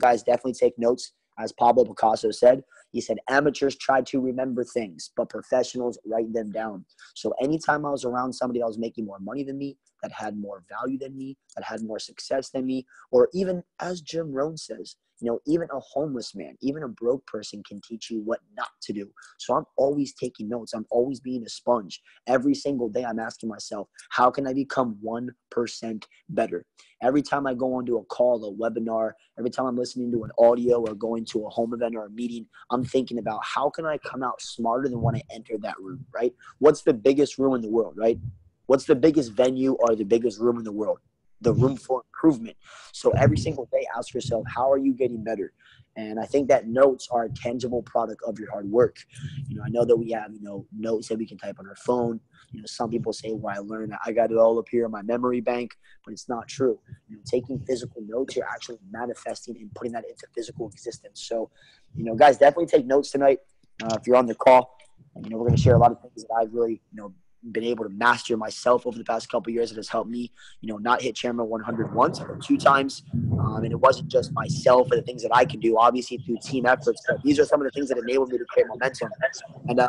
guys, definitely take notes. As Pablo Picasso said, he said, amateurs try to remember things, but professionals write them down. So anytime I was around somebody that was making more money than me, that had more value than me, that had more success than me, or even as Jim Rohn says, even a homeless man, even a broke person can teach you what not to do. So I'm always taking notes. I'm always being a sponge. Every single day I'm asking myself, how can I become 1% better? Every time I go onto a call, a webinar, every time I'm listening to an audio or going to a home event or a meeting, I'm thinking about how can I come out smarter than when I entered that room, right? What's the biggest room in the world, right? What's the biggest venue or the biggest room in the world? The room for improvement. So every single day, ask yourself, how are you getting better? And I think that notes are a tangible product of your hard work. I know that we have, notes that we can type on our phone. Some people say, well, I learned that I got it all up here in my memory bank, but it's not true. Taking physical notes, you're actually manifesting and putting that into physical existence. So, guys, definitely take notes tonight. If you're on the call, we're going to share a lot of things that I've really, been able to master myself over the past couple of years. It has helped me, not hit Chairman 100 once, but 2 times. And it wasn't just myself and the things that I could do, obviously through team efforts, but these are some of the things that enabled me to create momentum. And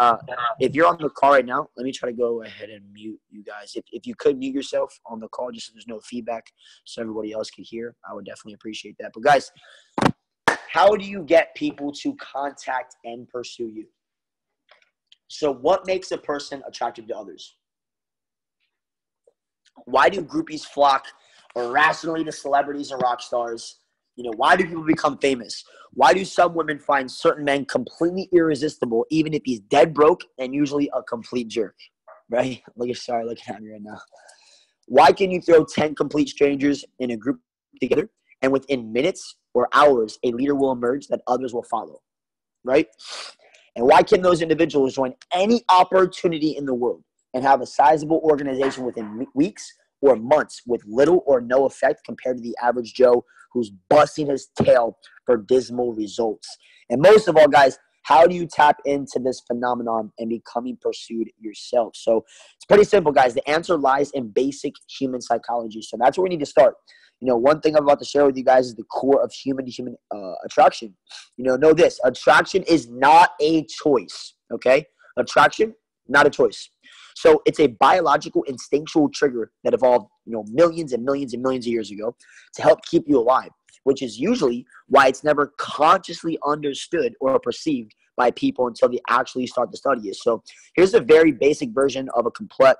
if you're on the call right now, let me try to go ahead and mute you guys. If you could mute yourself on the call, just so there's no feedback, so everybody else could hear, I would definitely appreciate that. But guys, how do you get people to contact and pursue you? So what makes a person attractive to others? Why do groupies flock irrationally to celebrities and rock stars? Why do people become famous? Why do some women find certain men completely irresistible, even if he's dead broke and usually a complete jerk? Right? Sorry, looking at me right now. Why can you throw 10 complete strangers in a group together, and within minutes or hours, a leader will emerge that others will follow? Right? And why can those individuals join any opportunity in the world and have a sizable organization within weeks or months with little or no effect compared to the average Joe who's busting his tail for dismal results? And most of all, guys, how do you tap into this phenomenon and becoming pursued yourself? So it's pretty simple, guys. The answer lies in basic human psychology. So that's where we need to start. One thing I'm about to share with you guys is the core of human-to-human attraction. Know this. Attraction is not a choice, okay? Attraction, not a choice. So it's a biological, instinctual trigger that evolved, millions and millions and millions of years ago to help keep you alive, which is usually why it's never consciously understood or perceived by people until they actually start to study it. So here's a very basic version of a complete,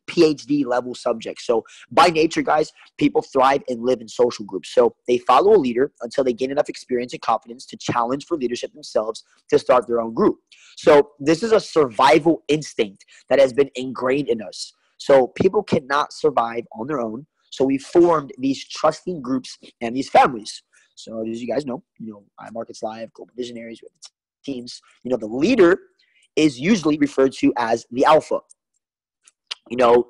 PhD level subject. So by nature, guys, people thrive and live in social groups. So they follow a leader until they gain enough experience and confidence to challenge for leadership themselves to start their own group. So this is a survival instinct that has been ingrained in us. So people cannot survive on their own. So we formed these trusting groups and these families. So as you guys know, Imarketslive, GlobalVisionariez, we have the teams. The leader is usually referred to as the alpha.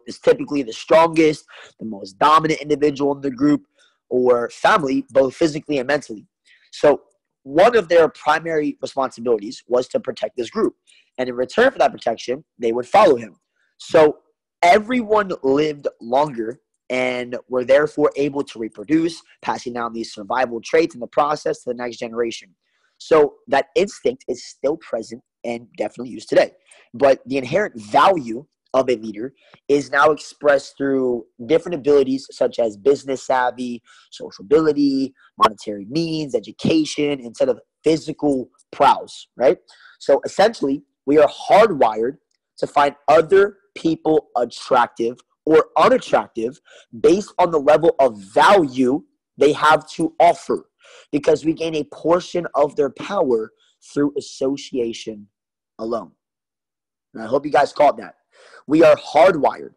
Is typically the strongest, the most dominant individual in the group or family, both physically and mentally. So one of their primary responsibilities was to protect this group. And in return for that protection, they would follow him. So everyone lived longer and were therefore able to reproduce, passing down these survival traits in the process to the next generation. So that instinct is still present and definitely used today. But the inherent value of a leader is now expressed through different abilities such as business savvy, social ability, monetary means, education, instead of physical prowess, right? So essentially, we are hardwired to find other people attractive or unattractive based on the level of value they have to offer, because we gain a portion of their power through association alone. And I hope you guys caught that. We are hardwired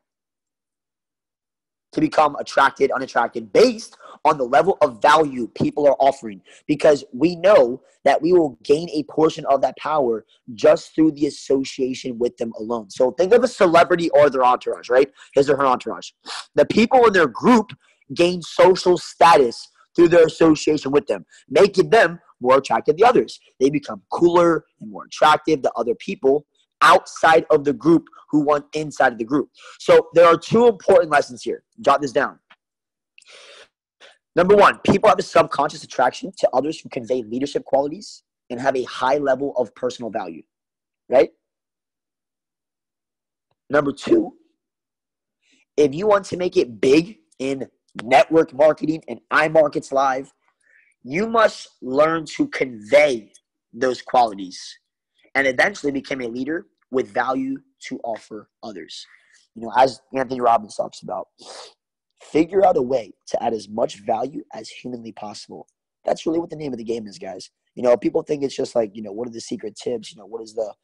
to become attracted, unattracted based on the level of value people are offering, because we know that we will gain a portion of that power just through the association with them alone. So think of a celebrity or their entourage, right? His or her entourage. The people in their group gain social status through their association with them, making them more attractive to others. They become cooler and more attractive to other people outside of the group who want inside of the group. So there are 2 important lessons here. Jot this down. Number one, people have a subconscious attraction to others who convey leadership qualities and have a high level of personal value, right? Number two, if you want to make it big in network marketing and Imarketslive, you must learn to convey those qualities and eventually become a leader with value to offer others. As Anthony Robbins talks about, figure out a way to add as much value as humanly possible. That's really what the name of the game is, guys. People think it's just like, what are the secret tips? What is the,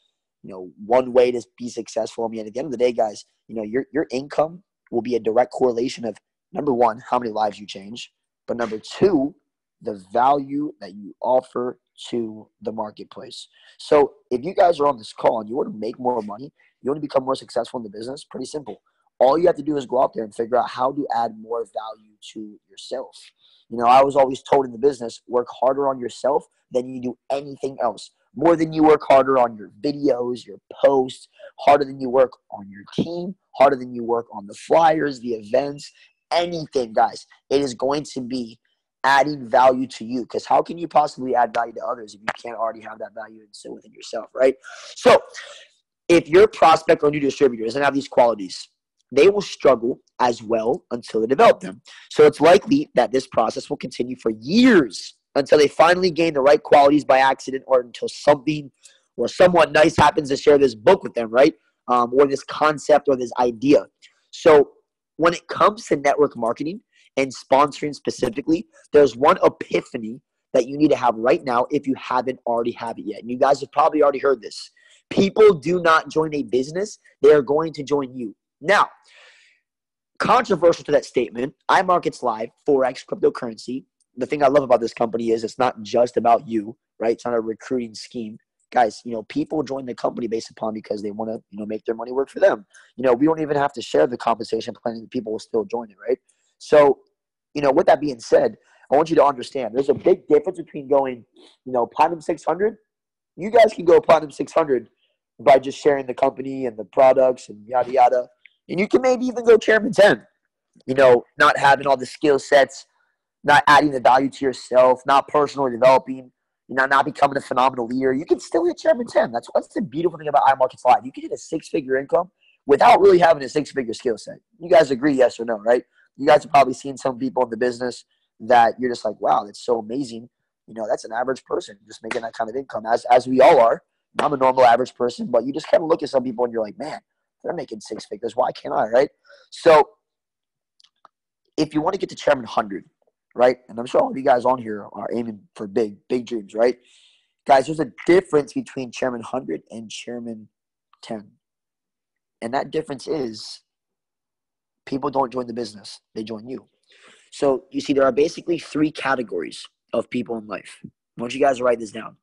one way to be successful? I mean, at the end of the day, guys, your income will be a direct correlation of, number one, how many lives you change, but number two, the value that you offer to the marketplace. So if you guys are on this call and you want to make more money, you want to become more successful in the business, pretty simple. All you have to do is go out there and figure out how to add more value to yourself. I was always told in the business, work harder on yourself than you do anything else. More than you work harder on your videos, your posts, harder than you work on your team, harder than you work on the flyers, the events, anything, guys. It is going to be adding value to you, because how can you possibly add value to others if you can't already have that value instilled within yourself, right? So if your prospect or new distributor doesn't have these qualities, they will struggle as well until they develop them. So it's likely that this process will continue for years until they finally gain the right qualities by accident, or until something or someone nice happens to share this book with them, right? Or this concept or this idea. So when it comes to network marketing and sponsoring specifically, there's one epiphany that you need to have right now if you haven't already have it yet. And you guys have probably already heard this. People do not join a business. They are going to join you. Now, controversial to that statement, Imarketslive, forex, cryptocurrency. The thing I love about this company is it's not just about you, right? It's not a recruiting scheme. Guys, people join the company based upon because they want to, make their money work for them. We don't even have to share the compensation plan, and people will still join it, right? So, with that being said, I want you to understand there's a big difference between going, Platinum 600. You guys can go Platinum 600 by just sharing the company and the products and yada, yada. And you can maybe even go Chairman 10, not having all the skill sets, not adding the value to yourself, not personally developing, not becoming a phenomenal leader. You can still hit Chairman 10. That's the beautiful thing about Imarketslive. You can hit a six-figure income without really having a six-figure skill set. You guys agree, yes or no, right? You guys have probably seen some people in the business that you're just like, wow, that's so amazing. That's an average person just making that kind of income, as we all are. I'm a normal average person, but you just kind of look at some people and you're like, man, they're making six figures. Why can't I, right? So if you want to get to Chairman 100, right, and I'm sure all of you guys on here are aiming for big dreams, right? Guys, there's a difference between Chairman 100 and Chairman 10. And that difference is people don't join the business. They join you. So you see, there are basically three categories of people in life. I want you guys to write this down.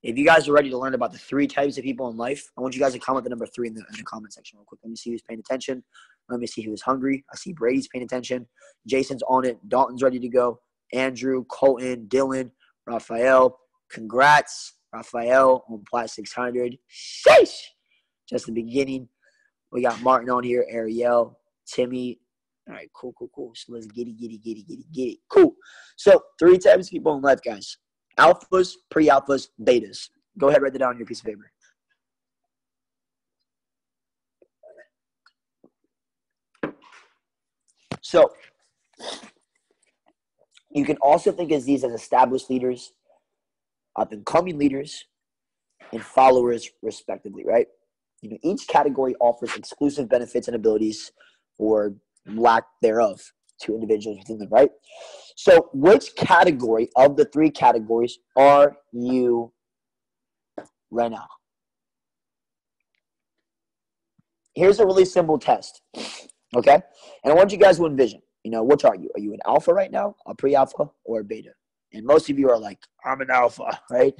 If you guys are ready to learn about the three types of people in life, I want you guys to comment the number 3 in the comment section real quick. Let me see who's paying attention. Let me see who's hungry. I see Brady's paying attention. Jason's on it. Dalton's ready to go. Andrew, Colton, Dylan, Raphael. Congrats, Raphael, on Plat 600. Sheesh! Just the beginning. We got Martin on here, Ariel, Timmy. All right, cool. So let's get it. Cool. So 3 types of people in life, guys. Alphas, pre-alphas, betas. Go ahead, write that down on your piece of paper. So you can also think of these as established leaders, up-and-coming leaders, and followers, respectively, right? Each category offers exclusive benefits and abilities, or lack thereof, to individuals within them, right? So which category of the 3 categories are you right now? Here's a really simple test, okay? And I want you guys to envision, which are you? Are you an alpha right now, a pre-alpha, or a beta? And most of you are like, I'm an alpha, right?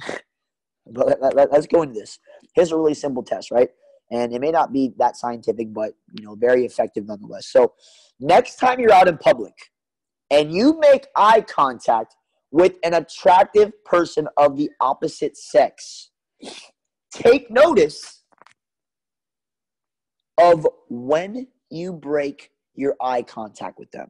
But let's go into this. Here's a really simple test, right? And it may not be that scientific, but, very effective nonetheless. So next time you're out in public and you make eye contact with an attractive person of the opposite sex, take notice of when you break your eye contact with them.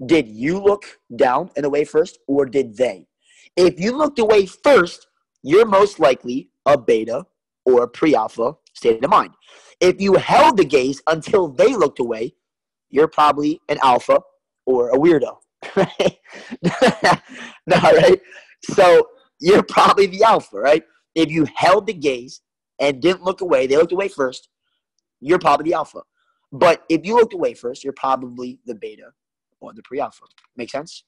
Did you look down and away first, or did they? If you looked away first, you're most likely a beta or a pre-alpha state of mind. If you held the gaze until they looked away, you're probably an alpha or a weirdo. Right? No, right? So you're probably the alpha, right? If you held the gaze and didn't look away, they looked away first, you're probably the alpha. But if you looked away first, you're probably the beta or the pre-alpha. Make sense?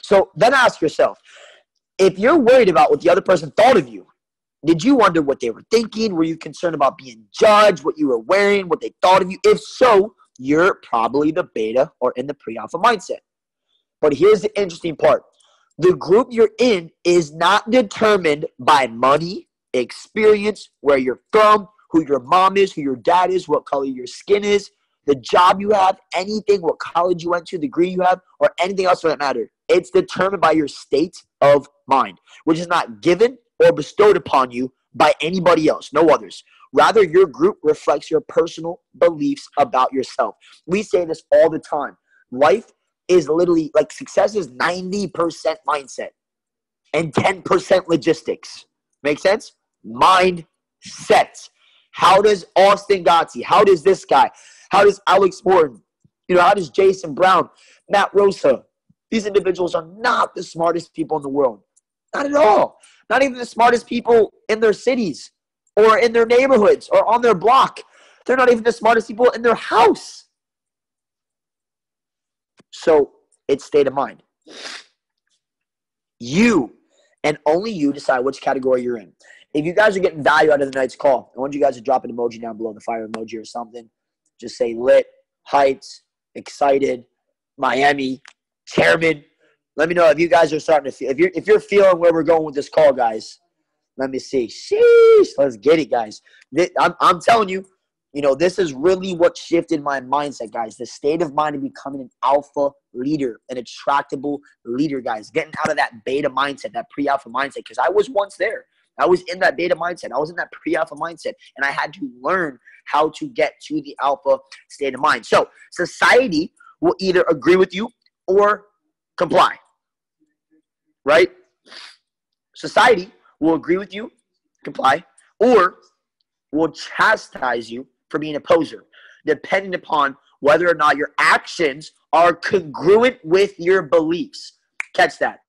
So then ask yourself, if you're worried about what the other person thought of you, did you wonder what they were thinking? Were you concerned about being judged, what you were wearing, what they thought of you? If so, you're probably the beta or in the pre-alpha mindset. But here's the interesting part. The group you're in is not determined by money, experience, where you're from, who your mom is, who your dad is, what color your skin is, the job you have, anything, what college you went to, the degree you have, or anything else for that matter. It's determined by your state of mind, which is not given or bestowed upon you by anybody else, no others. Rather, your group reflects your personal beliefs about yourself. We say this all the time. Life is literally, like, success is 90% mindset and 10% logistics. Make sense? Mindset. How does Austin Godsey, how does this guy, how does Alex Morton, how does Jason Brown, Matt Rosa, these individuals are not the smartest people in the world. Not at all. Not even the smartest people in their cities or in their neighborhoods or on their block. They're not even the smartest people in their house. So it's state of mind. You and only you decide which category you're in. If you guys are getting value out of the night's call, I want you guys to drop an emoji down below, the fire emoji or something. Just say lit, heights, excited, Miami, chairman. Let me know if you guys are starting to feel, if you're feeling where we're going with this call, guys. Let me see. Sheesh. Let's get it, guys. I'm telling you, this is really what shifted my mindset, guys. The state of mind of becoming an alpha leader, an attractable leader, guys. Getting out of that beta mindset, that pre-alpha mindset, because I was once there. I was in that beta mindset. I was in that pre-alpha mindset, and I had to learn how to get to the alpha state of mind. So society will either agree with you or comply, right? Society will agree with you, comply, or will chastise you for being a poser, depending upon whether or not your actions are congruent with your beliefs. Catch that.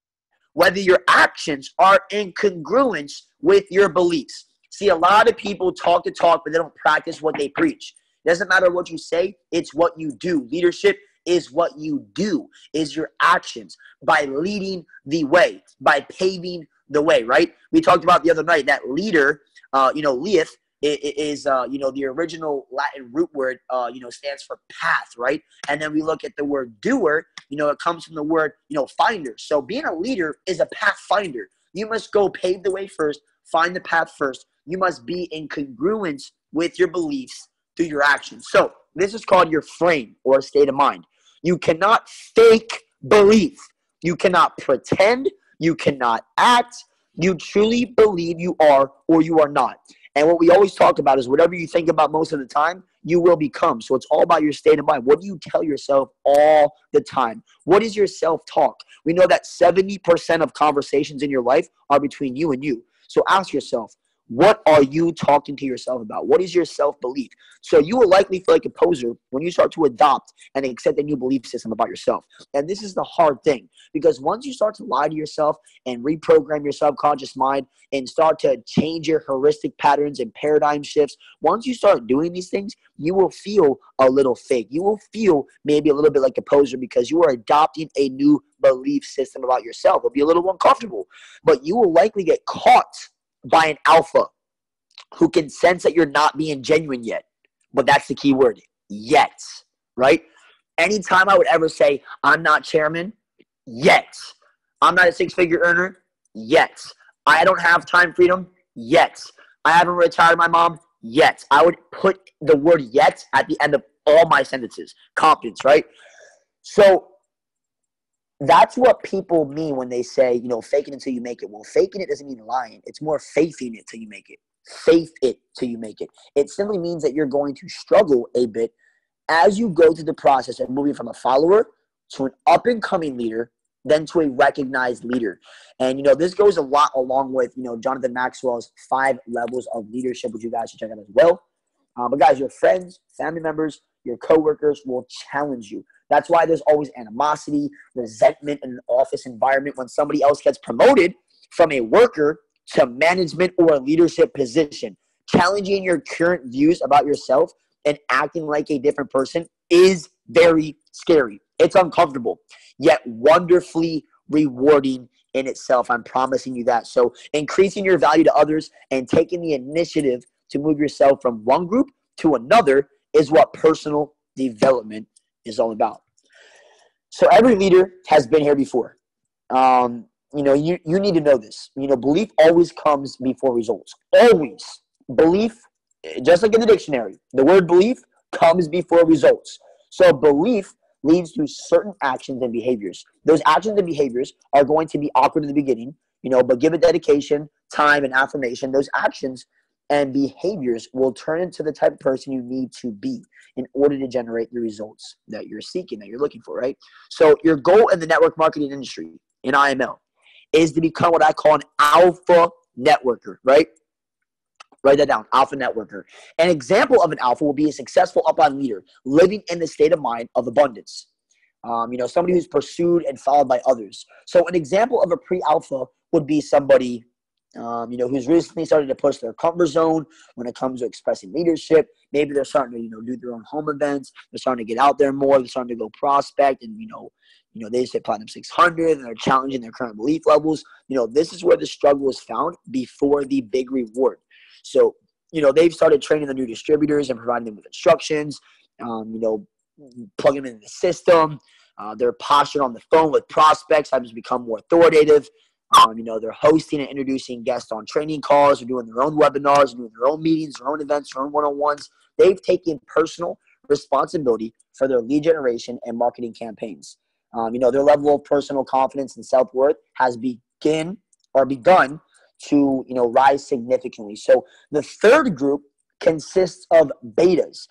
Whether your actions are in congruence with your beliefs. See, a lot of people talk the talk, but they don't practice what they preach. It doesn't matter what you say, it's what you do. Leadership is what you do, is your actions, by leading the way, by paving the way, right? We talked about the other night that leader, leith, is the original Latin root word, stands for path, right? And then we look at the word doer, it comes from the word, finder. So being a leader is a path finder. You must go pave the way first, find the path first. You must be in congruence with your beliefs through your actions. So this is called your frame or state of mind. You cannot fake belief. You cannot pretend. You cannot act. You truly believe you are or you are not. And what we always talk about is whatever you think about most of the time, you will become. So it's all about your state of mind. What do you tell yourself all the time? What is your self-talk? We know that 70% of conversations in your life are between you and you. So ask yourself, what are you talking to yourself about? What is your self-belief? So you will likely feel like a poser when you start to adopt and accept a new belief system about yourself. And this is the hard thing, because once you start to lie to yourself and reprogram your subconscious mind and start to change your heuristic patterns and paradigm shifts, once you start doing these things, you will feel a little fake. You will feel maybe a little bit like a poser because you are adopting a new belief system about yourself. It'll be a little uncomfortable, but you will likely get caught by an alpha who can sense that you're not being genuine yet. But that's the key word, yet, right? Anytime I would ever say, I'm not chairman, yet. I'm not a six-figure earner, yet. I don't have time freedom, yet. I haven't retired my mom, yet. I would put the word yet at the end of all my sentences. Confidence, right? So that's what people mean when they say, fake it until you make it. Well, faking it doesn't mean lying. It's more faithing it till you make it. Faith it till you make it. It simply means that you're going to struggle a bit as you go through the process of moving from a follower to an up-and-coming leader than to a recognized leader. And, this goes a lot along with, Jonathan Maxwell's 5 levels of leadership, which you guys should check out as well. But guys, your friends, family members, your coworkers will challenge you. That's why there's always animosity, resentment in an office environment when somebody else gets promoted from a worker to management or a leadership position. Challenging your current views about yourself and acting like a different person is very scary. It's uncomfortable, yet wonderfully rewarding in itself. I'm promising you that. So increasing your value to others and taking the initiative to move yourself from one group to another is what personal development is all about. So every leader has been here before. You need to know this. Belief always comes before results. Always. Belief, just like in the dictionary, the word belief comes before results. So belief leads to certain actions and behaviors. Those actions and behaviors are going to be awkward in the beginning, but give it dedication, time, and affirmation. Those actions and behaviors will turn into the type of person you need to be in order to generate the results that you're seeking, that you're looking for, right? So your goal in the network marketing industry, in IML, is to become what I call an alpha networker, right? Write that down, alpha networker. An example of an alpha will be a successful upline leader living in the state of mind of abundance. Somebody who's pursued and followed by others. So an example of a pre-alpha would be somebody who's recently started to push their comfort zone when it comes to expressing leadership. Maybe they're starting to, do their own home events. They're starting to get out there more. They're starting to go prospect and, they just hit Platinum 600 and they're challenging their current belief levels. This is where the struggle is found before the big reward. So, they've started training the new distributors and providing them with instructions, plugging them into the system. They're postured on the phone with prospects, have just become more authoritative. They're hosting and introducing guests on training calls. They're doing their own webinars, doing their own meetings, their own events, their own one-on-ones. They've taken personal responsibility for their lead generation and marketing campaigns. Their level of personal confidence and self-worth has begun to, rise significantly. So the third group consists of betas.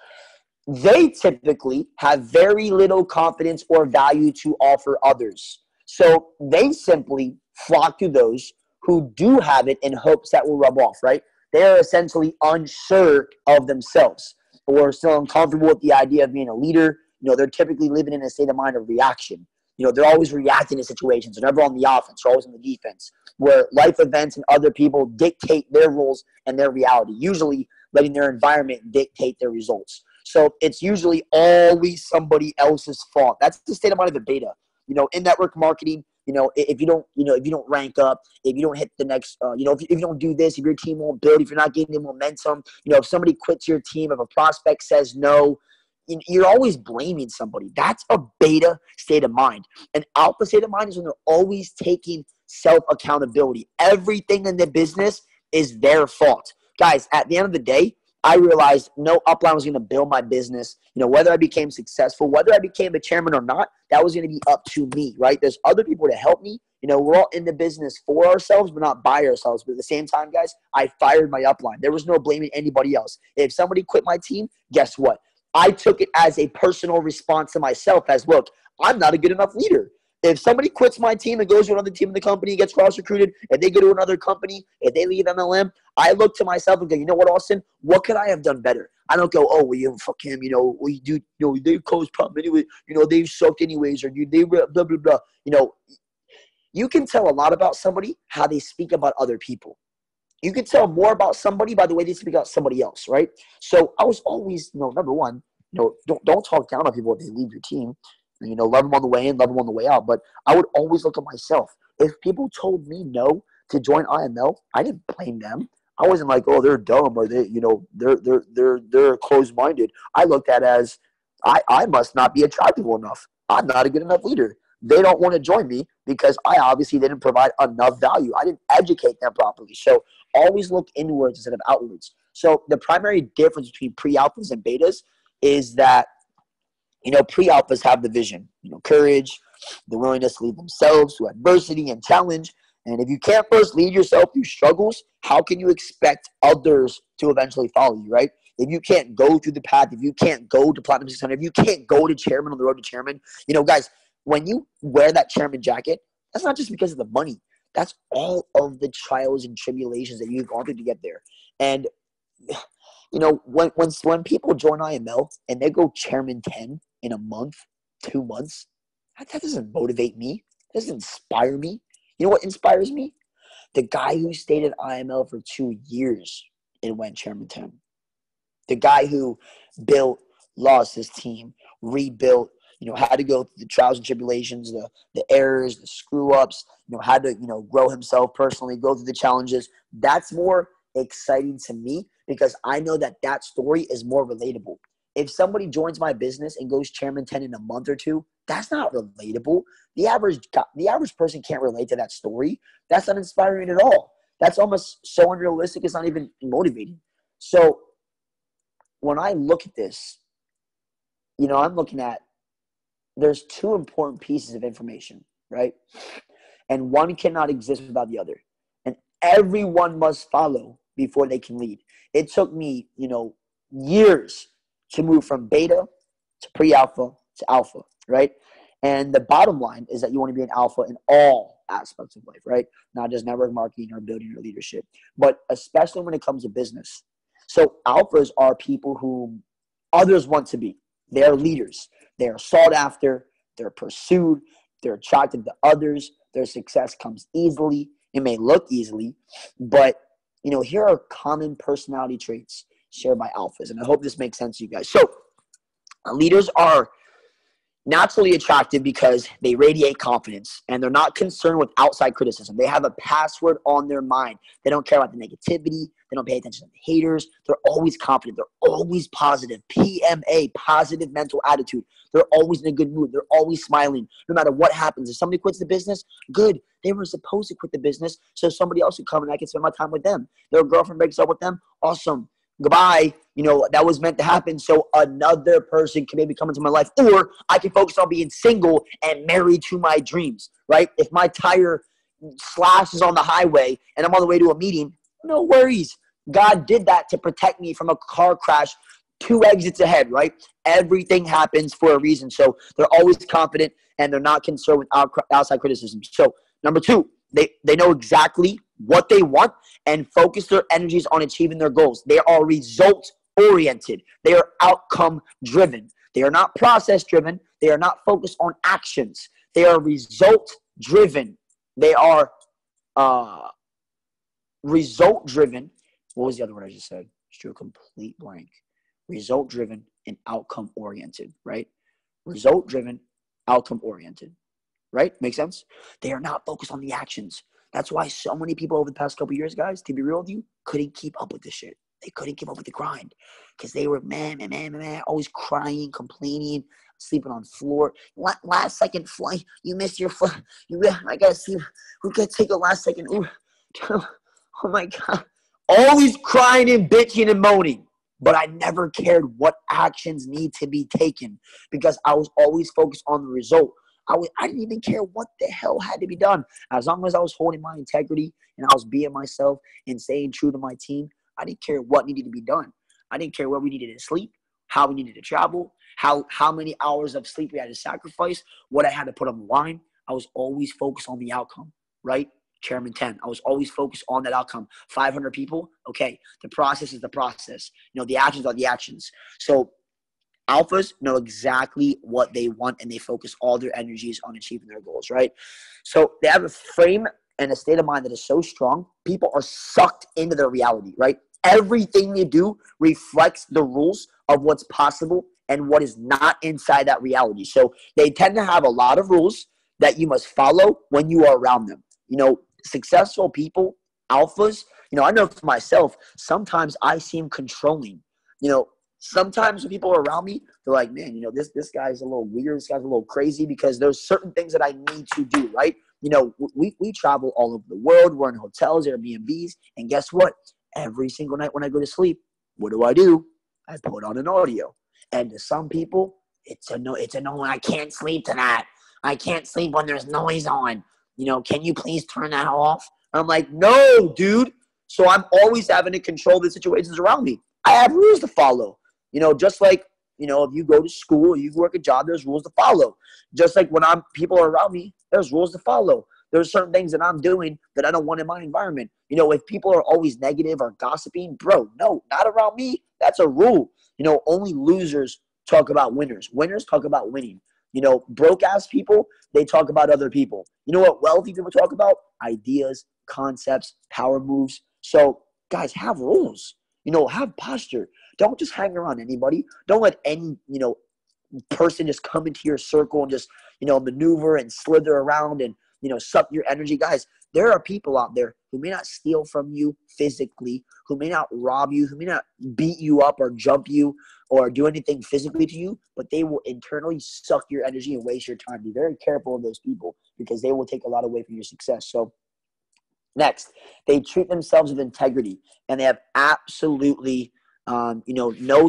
They typically have very little confidence or value to offer others. So they simply flock to those who do have it in hopes that will rub off, right? They are essentially unsure of themselves or still uncomfortable with the idea of being a leader. They're typically living in a state of mind of reaction. They're always reacting to situations. They're never on the offense. They're always on the defense, where life events and other people dictate their roles and their reality, usually letting their environment dictate their results. So it's usually always somebody else's fault. That's the state of mind of the beta. In network marketing, if you don't rank up, if you don't hit the next, if you don't do this, if your team won't build, if you're not getting the momentum, if somebody quits your team, if a prospect says no, you're always blaming somebody. That's a beta state of mind. An alpha state of mind is when they're always taking self-accountability. Everything in the business is their fault. Guys, at the end of the day, I realized no upline was going to build my business. Whether I became successful, whether I became a chairman or not, that was going to be up to me, right? There's other people to help me. We're all in the business for ourselves, but not by ourselves. But at the same time, guys, I fired my upline. There was no blaming anybody else. If somebody quit my team, guess what? I took it as a personal response to myself as, look, I'm not a good enough leader. If somebody quits my team and goes to another team in the company, gets cross-recruited, if they go to another company, if they leave MLM, I look to myself and go, you know what, Austin? What could I have done better? I don't go, oh, well, fuck him, we do, they caused problem anyway, they sucked anyways, or they blah, blah, blah. You can tell a lot about somebody how they speak about other people. You can tell more about somebody by the way they speak about somebody else, right? So I was always, number one, don't talk down on people if they leave your team. Love them on the way in, love them on the way out. But I would always look at myself. If people told me no to join IML, I didn't blame them. I wasn't like, oh, they're dumb or they're closed-minded. I looked at it as I must not be attractive enough. I'm not a good enough leader. They don't want to join me because I obviously didn't provide enough value. I didn't educate them properly. So always look inwards instead of outwards. So the primary difference between pre-alphas and betas is that, pre-alphas have the vision, courage, the willingness to lead themselves through adversity and challenge. And if you can't first lead yourself through struggles, how can you expect others to eventually follow you, right? If you can't go through the path, if you can't go to Platinum 600, if you can't go to chairman on the road to chairman, guys, when you wear that chairman jacket, that's not just because of the money. That's all of the trials and tribulations that you've gone through to get there. And, you know, when people join IML and they go chairman 10 in a month, 2 months, that doesn't motivate me. That doesn't inspire me. You know what inspires me? The guy who stayed at IML for 2 years and went chairman 10. The guy who built, lost his team, rebuilt, you know, had to go through the trials and tribulations, the errors, the screw-ups, you know, had to, you know, grow himself personally, go through the challenges. That's more exciting to me because I know that that story is more relatable. If somebody joins my business and goes chairman 10 in a month or two, that's not relatable. The average person can't relate to that story. That's not inspiring at all. That's almost so unrealistic, it's not even motivating. So when I look at this, you know, I'm looking at, there's two important pieces of information, right? And one cannot exist without the other. And everyone must follow before they can lead. It took me, you know, years to move from beta to pre-alpha to alpha, right? And the bottom line is that you want to be an alpha in all aspects of life, right? Not just network marketing or building your leadership, but especially when it comes to business. So alphas are people who others want to be. They're leaders. They are sought after. They're pursued. They're attracted to others. Their success comes easily. It may look easily, but, you know, here are common personality traits shared by alphas. And I hope this makes sense to you guys. So leaders are naturally attractive because they radiate confidence and they're not concerned with outside criticism. They have a password on their mind. They don't care about the negativity. They don't pay attention to the haters. They're always confident. They're always positive. PMA, positive mental attitude. They're always in a good mood. They're always smiling no matter what happens. If somebody quits the business, good. They were supposed to quit the business so somebody else could come and I can spend my time with them. Their girlfriend breaks up with them. Awesome. Goodbye. You know, that was meant to happen so another person can maybe come into my life, or I can focus on being single and married to my dreams, right? If my tire slashes on the highway and I'm on the way to a meeting, no worries. God did that to protect me from a car crash 2 exits ahead, right? Everything happens for a reason. So they're always confident and they're not concerned with outside criticism. So number two, they know exactly what they want and focus their energies on achieving their goals. They are result-oriented. They are outcome-driven. They are not process-driven. They are not focused on actions. They are result-driven. They are result-driven. What was the other word I just said? Just drew a complete blank. Result-driven and outcome-oriented, right? Result-driven, outcome-oriented, right? Makes sense? They are not focused on the actions. That's why so many people over the past couple of years, guys, to be real with you, couldn't keep up with this shit. They couldn't keep up with the grind because they were always crying, complaining, sleeping on floor. Last second flight, you missed your flight. I gotta see. We gotta take a last second. Ooh. Oh my God! Always crying and bitching and moaning. But I never cared what actions need to be taken because I was always focused on the result. I didn't even care what the hell had to be done. As long as I was holding my integrity and I was being myself and staying true to my team, I didn't care what needed to be done. I didn't care where we needed to sleep, how we needed to travel, how many hours of sleep we had to sacrifice, what I had to put on the line. I was always focused on the outcome, right? Chairman 10. I was always focused on that outcome. 500 people, okay. The process is the process. You know, the actions are the actions. So alphas know exactly what they want and they focus all their energies on achieving their goals, right? So they have a frame and a state of mind that is so strong, people are sucked into their reality, right? Everything they do reflects the rules of what's possible and what is not inside that reality. So they tend to have a lot of rules that you must follow when you are around them. You know, successful people, alphas, you know, I know for myself, sometimes I seem controlling. You know, sometimes when people are around me, they're like, man, you know, this guy's a little weird. This guy's a little crazy because there's certain things that I need to do, right? You know, we travel all over the world. We're in hotels, Airbnbs. And guess what? Every single night when I go to sleep, what do? I put on an audio. And to some people, it's annoying. I can't sleep to that. I can't sleep when there's noise on. You know, can you please turn that off? And I'm like, no, dude. So I'm always having to control the situations around me. I have rules to follow. You know, just like if you go to school or you work a job, there's rules to follow. Just like when people are around me, there's rules to follow. There's certain things that I'm doing that I don't want in my environment. If people are always negative or gossiping, bro, no, not around me. That's a rule. Only losers talk about winners. Winners talk about winning. Broke ass people, they talk about other people. You know what wealthy people talk about? Ideas, concepts, power moves. So guys, have rules. Have posture. Don't just hang around anybody. Don't let any, person just come into your circle and just, maneuver and slither around and, suck your energy. Guys, there are people out there who may not steal from you physically, who may not rob you, who may not beat you up or jump you or do anything physically to you, but they will internally suck your energy and waste your time. Be very careful of those people because they will take a lot away from your success. So next, they treat themselves with integrity and they have absolutely, no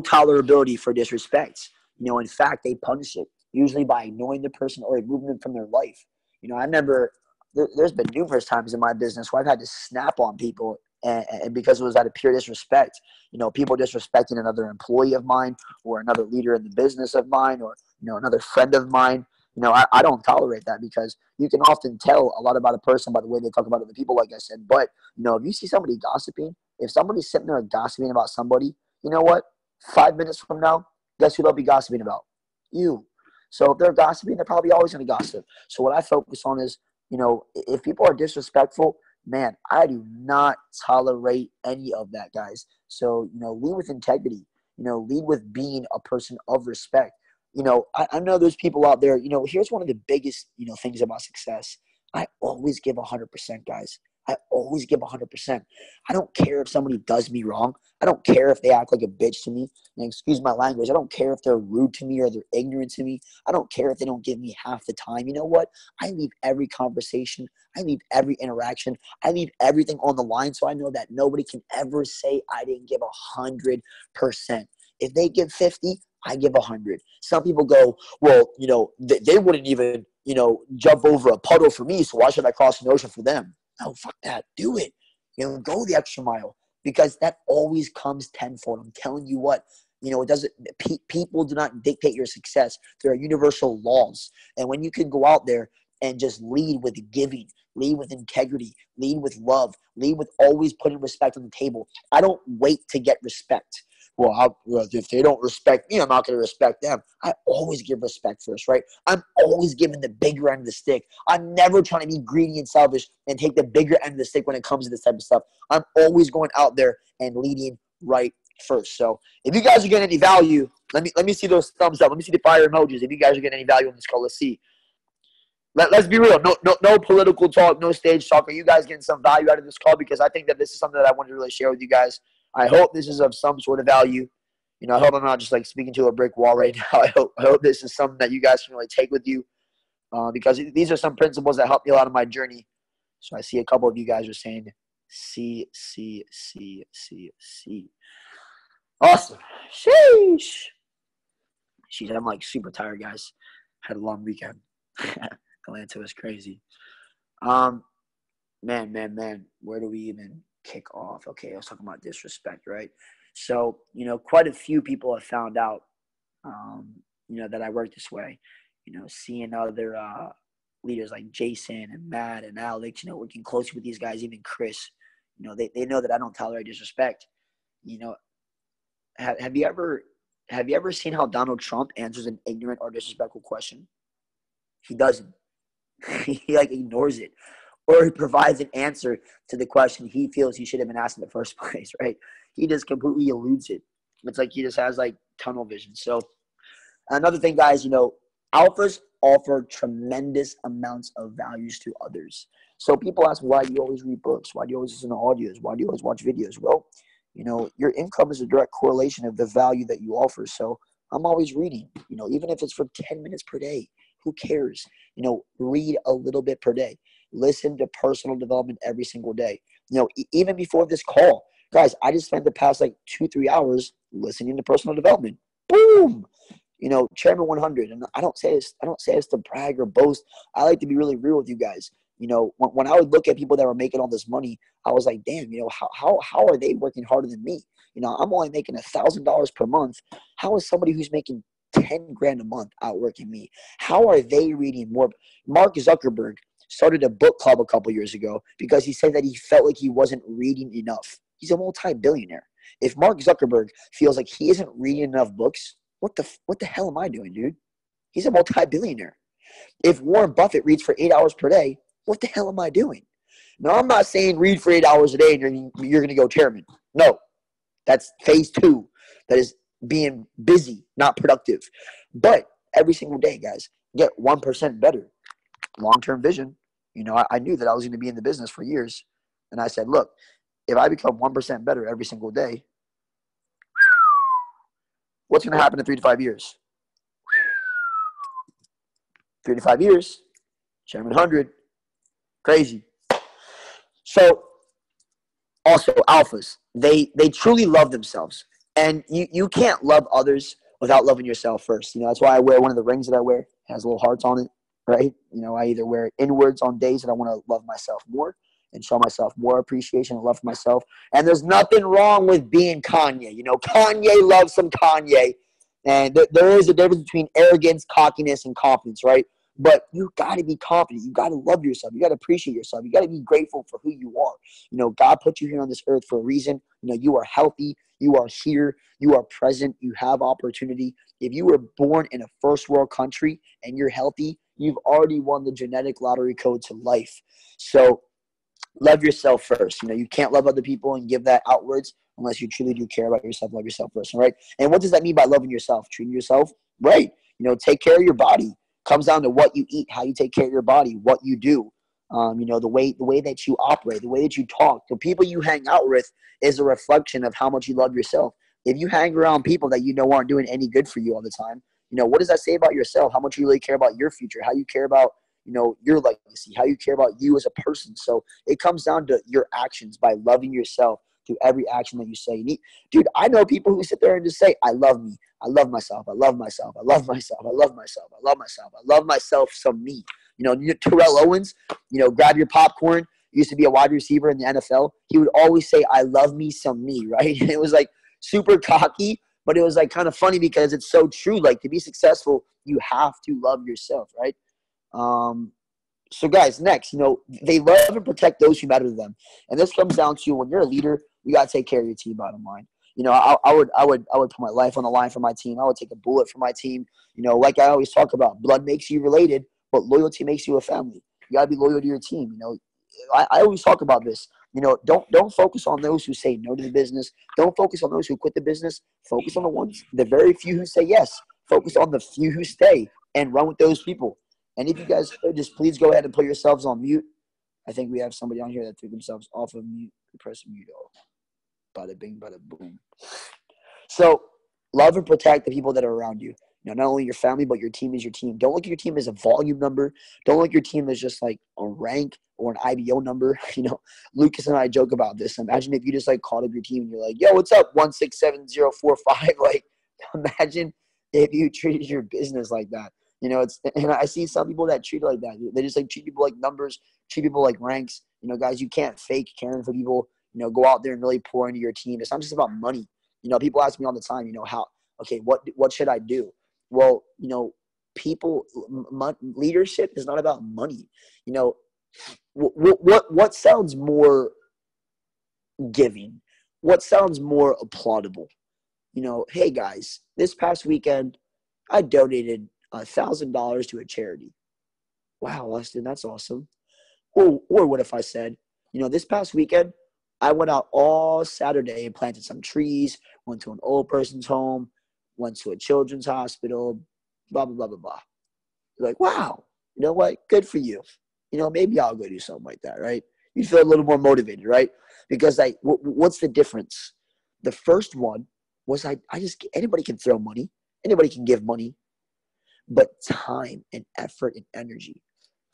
tolerability for disrespect. In fact, they punish it, usually by ignoring the person or removing them from their life. I remember there's been numerous times in my business where I've had to snap on people and because it was out of pure disrespect. People disrespecting another employee of mine or another leader in the business of mine or, another friend of mine. I don't tolerate that because you can often tell a lot about a person by the way they talk about other people, like I said. But, if you see somebody gossiping, if somebody's sitting there gossiping about somebody, you know what? 5 minutes from now, guess who they'll be gossiping about? You. So if they're gossiping, they're probably always going to gossip. So what I focus on is, if people are disrespectful, man, I do not tolerate any of that, guys. So, lead with integrity, lead with being a person of respect. I know there's people out there, here's one of the biggest, things about success. I always give 100%, guys. I always give 100%. I don't care if somebody does me wrong. I don't care if they act like a bitch to me. And excuse my language. I don't care if they're rude to me or they're ignorant to me. I don't care if they don't give me half the time. You know what? I leave every conversation. I leave every interaction. I leave everything on the line so I know that nobody can ever say I didn't give 100%. If they give 50, I give 100. Some people go, well, they wouldn't even, jump over a puddle for me. So why should I cross an ocean for them? No, fuck that. Do it. Go the extra mile because that always comes tenfold. I'm telling you what, it doesn't, people do not dictate your success. There are universal laws. And when you can go out there and just lead with giving, lead with integrity, lead with love, lead with always putting respect on the table. I don't wait to get respect. Well, if they don't respect me, I'm not going to respect them. I always give respect first, right? I'm always giving the bigger end of the stick. I'm never trying to be greedy and selfish and take the bigger end of the stick when it comes to this type of stuff. I'm always going out there and leading right first. So if you guys are getting any value, let me see those thumbs up. Let me see the fire emojis. If you guys are getting any value on this call, let's see. Let's be real. No political talk, no stage talk. Are you guys getting some value out of this call? Because I think that this is something that I wanted to really share with you guys. I hope this is of some sort of value. I hope I'm not just like speaking to a brick wall right now. I hope this is something that you guys can really take with you because these are some principles that helped me a lot of my journey. So I see a couple of you guys are saying C. Awesome. Sheesh. I'm like super tired, guys. Had a long weekend. Atlanta was crazy. Man. Where do we even kick off? Okay, I was talking about disrespect, right? So, quite a few people have found out, that I work this way. Seeing other leaders like Jason and Matt and Alex, working closely with these guys, even Chris, they know that I don't tolerate disrespect. Have you ever seen how Donald Trump answers an ignorant or disrespectful question? He doesn't. He ignores it. Or he provides an answer to the question he feels he should have been asked in the first place, right? He just completely eludes it. It's like he just has tunnel vision. So another thing, guys, alphas offer tremendous amounts of values to others. So people ask, why do you always read books? Why do you always listen to audios? Why do you always watch videos? Well, your income is a direct correlation of the value that you offer. So I'm always reading, even if it's for 10 minutes per day. Who cares? Read a little bit per day. Listen to personal development every single day. Even before this call, guys, I just spent the past 2-3 hours listening to personal development. Boom. Chairman 100. And I don't say this to brag or boast. I like to be really real with you guys. You know, when I would look at people that were making all this money, I was like, damn, you know, how are they working harder than me? You know, I'm only making $1,000 per month. How is somebody who's making 10 grand a month outworking me? How are they reading more? Mark Zuckerberg started a book club a couple years ago because he said that he felt like he wasn't reading enough. He's a multi-billionaire. If Mark Zuckerberg feels like he isn't reading enough books, what the hell am I doing, dude? He's a multi-billionaire. If Warren Buffett reads for 8 hours per day, what the hell am I doing? Now, I'm not saying read for 8 hours a day and you're going to go chairman. No, that's phase 2. That is being busy, not productive. But every single day, guys, get 1% better. Long-term vision. You know, I knew that I was going to be in the business for years. And I said, look, if I become 1% better every single day, what's going to happen in 3 to 5 years? 3 to 5 years, Chairman 100. Crazy. So, also, alphas, they truly love themselves. And you can't love others without loving yourself first. You know, that's why I wear one of the rings that I wear. It has little hearts on it, right? You know, I either wear it inwards on days that I want to love myself more and show myself more appreciation and love for myself. And there's nothing wrong with being Kanye. You know, Kanye loves some Kanye. And there is a difference between arrogance, cockiness, and confidence, right? But you got to be confident. You got to love yourself. You got to appreciate yourself. You got to be grateful for who you are. You know, God put you here on this earth for a reason. You know, you are healthy. You are here. You are present. You have opportunity. If you were born in a first world country and you're healthy, you've already won the genetic lottery code to life. So love yourself first. You know, you can't love other people and give that outwards unless you truly do care about yourself. Love yourself first, all right? And what does that mean by loving yourself? Treating yourself right. You know, take care of your body. Comes down to what you eat, how you take care of your body, what you do. You know, the way that you operate, the way that you talk. The people you hang out with is a reflection of how much you love yourself. If you hang around people that you know aren't doing any good for you all the time, you know, what does that say about yourself? How much you really care about your future, how you care about, you know, your legacy, how you care about you as a person. So it comes down to your actions by loving yourself through every action that you say. Dude, I know people who sit there and just say, I love me. I love myself. I love myself. I love myself. I love myself. I love myself. I love myself some me. You know, Terrell Owens, you know, grab your popcorn. Used to be a wide receiver in the NFL. He would always say, I love me some me, right? And it was like super cocky, but it was like kind of funny because it's so true. Like to be successful, you have to love yourself, right? So guys, next, you know, they love and protect those who matter to them. And this comes down to when you're a leader, you got to take care of your team, bottom line. You know, I would put my life on the line for my team. I would take a bullet for my team. You know, like I always talk about, blood makes you related, but loyalty makes you a family. You got to be loyal to your team. You know, I always talk about this. You know, don't focus on those who say no to the business. Don't focus on those who quit the business. Focus on the very few who say yes. Focus on the few who stay and run with those people. And if you guys could, just please go ahead and put yourselves on mute. I think we have somebody on here that took themselves off of mute. Press mute. Oh, bada bing, bada boom. So love and protect the people that are around you. You know, not only your family, but your team is your team. Don't look at your team as a volume number. Don't look at your team as just like a rank or an IBO number. You know, Lucas and I joke about this. Imagine if you just like called up your team and you're like, yo, what's up? 167045. Like, imagine if you treated your business like that. You know, and I see some people that treat it like that. They just like treat people like numbers, treat people like ranks. You know, guys, you can't fake caring for people. You know, go out there and really pour into your team. It's not just about money. You know, people ask me all the time, you know, what should I do? Well, you know, leadership is not about money. You know, what sounds more giving? What sounds more applaudable? You know, hey guys, this past weekend, I donated $1,000 to a charity. Wow, Austin, that's awesome. Or what if I said, you know, this past weekend, I went out all Saturday and planted some trees, went to an old person's home, went to a children's hospital, blah, blah, blah, blah, blah. You're like, wow, you know what? Good for you. You know, maybe I'll go do something like that, right? You feel a little more motivated, right? Because like, what's the difference? The first one was anybody can throw money. Anybody can give money. But time and effort and energy.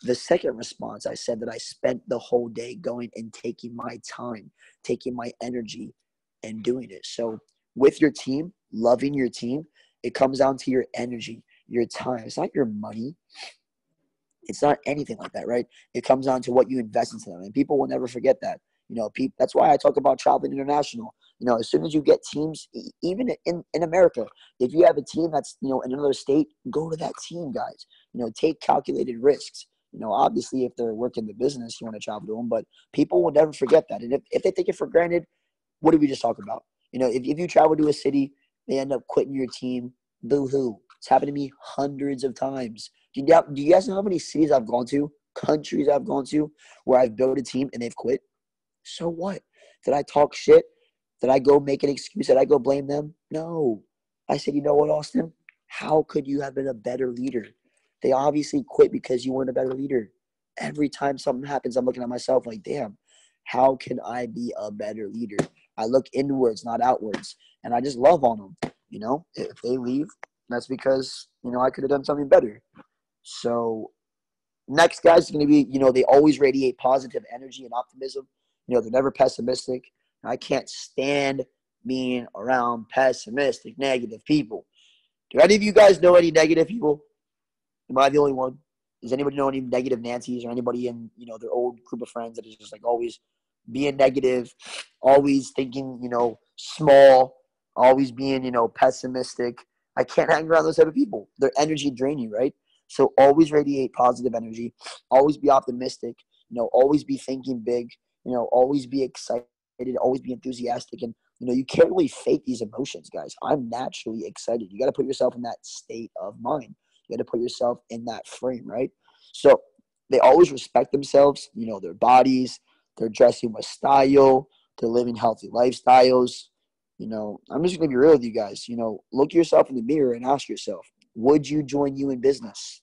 The second response, I said that I spent the whole day going and taking my time, taking my energy and doing it. So with your team, loving your team, it comes down to your energy, your time. It's not your money. It's not anything like that, right? It comes down to what you invest into them, and people will never forget that. That's why I talk about traveling international. As soon as you get teams, even in America, if you have a team that's in another state, go to that team, guys. Take calculated risks. Obviously, if they're working the business, you want to travel to them, but people will never forget that. And if they take it for granted, what did we just talk about? If you travel to a city, they end up quitting your team. Boo-hoo. It's happened to me hundreds of times. Do you guys know how many cities I've gone to, countries I've gone to, where I've built a team and they've quit? So what? Did I talk shit? Did I go make an excuse? Did I go blame them? No. I said, you know what, Austin? How could you have been a better leader? They obviously quit because you weren't a better leader. Every time something happens, I'm looking at myself like, damn, how can I be a better leader? I look inwards, not outwards. And I just love on them. If they leave, that's because, I could have done something better. So next, guys, is going to be, they always radiate positive energy and optimism. They're never pessimistic. I can't stand being around pessimistic, negative people. Do any of you guys know any negative people? Am I the only one? Does anybody know any negative Nancys or anybody in, their old group of friends that is just like always being negative, always thinking, small, always being, pessimistic? I can't hang around those type of people. Their energy drain you, right? So always radiate positive energy. Always be optimistic. Always be thinking big. Always be excited. Always be enthusiastic. And, you can't really fake these emotions, guys. I'm naturally excited. You got to put yourself in that state of mind. You got to put yourself in that frame, right? So they always respect themselves, their bodies. They're dressing with style. They're living healthy lifestyles. I'm just going to be real with you guys. Look yourself in the mirror and ask yourself, would you join you in business?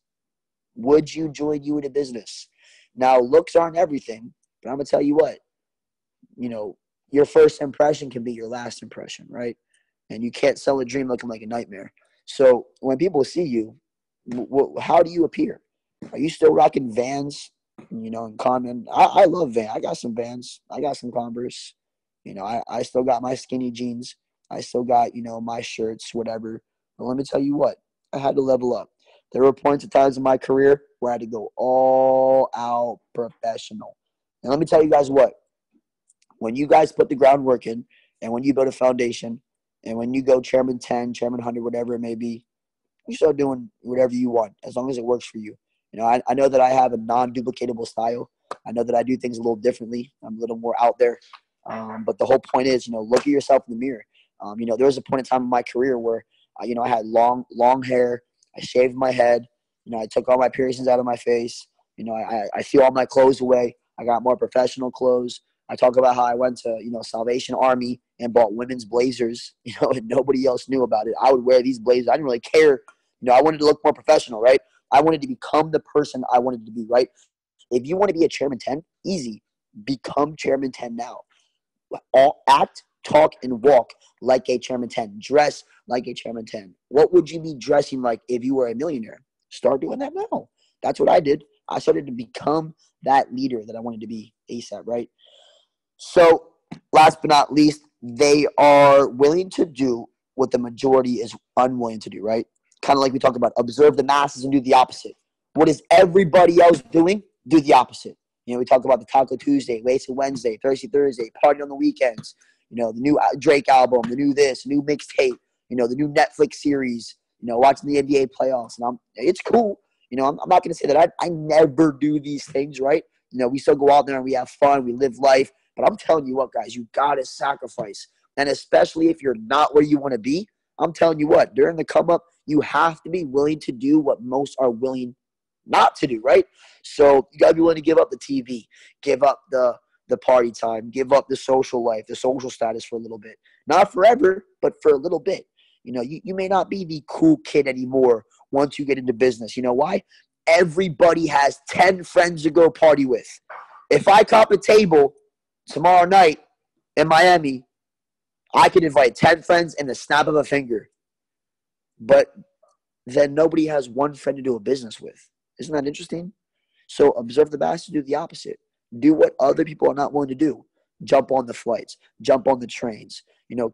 Would you join you in a business? Now, looks aren't everything, but I'm going to tell you what, your first impression can be your last impression, right? And you can't sell a dream looking like a nightmare. So when people see you, how do you appear? Are you still rocking Vans, in common? I love Vans. I got some Vans. I got some Converse. I still got my skinny jeans. I still got, my shirts, whatever. But let me tell you what, I had to level up. There were points of times in my career where I had to go all out professional. And let me tell you guys what, when you guys put the groundwork in and when you build a foundation and when you go chairman 10, chairman 100, whatever it may be, you start doing whatever you want as long as it works for you. I know that I have a non-duplicatable style. I know that I do things a little differently. I'm a little more out there. But the whole point is, look at yourself in the mirror. There was a point in time in my career where, I had long hair. I shaved my head. I took all my piercings out of my face. I threw all my clothes away. I got more professional clothes. I talk about how I went to, Salvation Army and bought women's blazers, and nobody else knew about it. I would wear these blazers. I didn't really care. I wanted to look more professional, right? I wanted to become the person I wanted to be, right? If you want to be a chairman 10, easy. Become chairman 10 now. Act, talk, and walk like a chairman 10. Dress like a chairman 10. What would you be dressing like if you were a millionaire? Start doing that now. That's what I did. I started to become that leader that I wanted to be ASAP, right? So last but not least, they are willing to do what the majority is unwilling to do, right? Kind of like we talked about, observe the masses and do the opposite. What is everybody else doing? Do the opposite. We talk about the Taco Tuesday, Lazy Wednesday, Thursday, party on the weekends, the new Drake album, the new this, new mixtape, the new Netflix series, watching the NBA playoffs. And it's cool. I'm not going to say that I never do these things, right? We still go out there and we have fun, we live life. But I'm telling you what, guys, you got to sacrifice. And especially if you're not where you want to be, I'm telling you what, during the come up, you have to be willing to do what most are willing not to do, right? So you got to be willing to give up the TV, give up the party time, give up the social life, the social status for a little bit. Not forever, but for a little bit. You may not be the cool kid anymore once you get into business. You know why? Everybody has 10 friends to go party with. If I cop a table tomorrow night in Miami, I can invite 10 friends in the snap of a finger. But then nobody has one friend to do a business with. Isn't that interesting? So observe the masses, do the opposite. Do what other people are not willing to do. Jump on the flights. Jump on the trains.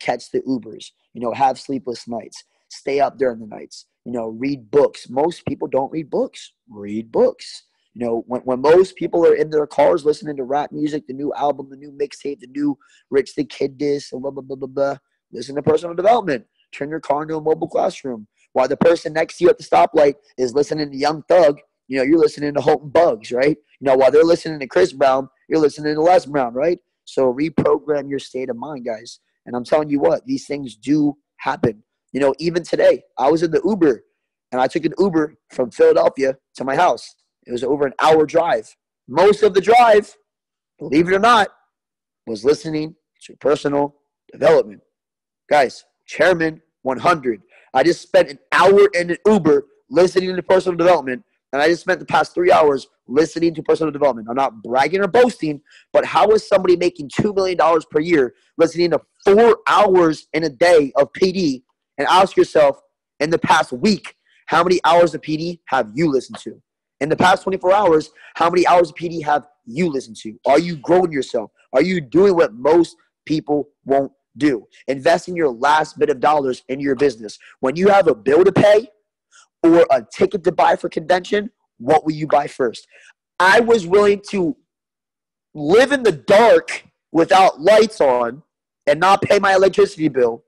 Catch the Ubers. Have sleepless nights. Stay up during the nights. Read books. Most people don't read books. Read books. You know, when most people are in their cars listening to rap music, the new album, the new mixtape, the new Rich the Kid this, and blah, blah, blah, blah, blah, listen to personal development. Turn your car into a mobile classroom. While the person next to you at the stoplight is listening to Young Thug, you know, you're listening to Holton Bugs, right? You know, while they're listening to Chris Brown, you're listening to Les Brown, right? So reprogram your state of mind, guys. And I'm telling you what, these things do happen. You know, even today, I was in the Uber, and I took an Uber from Philadelphia to my house. It was over an hour drive. Most of the drive, believe it or not, was listening to personal development. Guys, Chairman 100. I just spent an hour in an Uber listening to personal development, and I just spent the past 3 hours listening to personal development. I'm not bragging or boasting, but how is somebody making $2 million per year listening to 4 hours in a day of PD? And ask yourself, in the past week, how many hours of PD have you listened to? In the past 24 hours, how many hours of PD have you listened to? Are you growing yourself? Are you doing what most people won't do? Investing your last bit of dollars in your business. When you have a bill to pay or a ticket to buy for convention, what will you buy first? I was willing to live in the dark without lights on and not pay my electricity bill,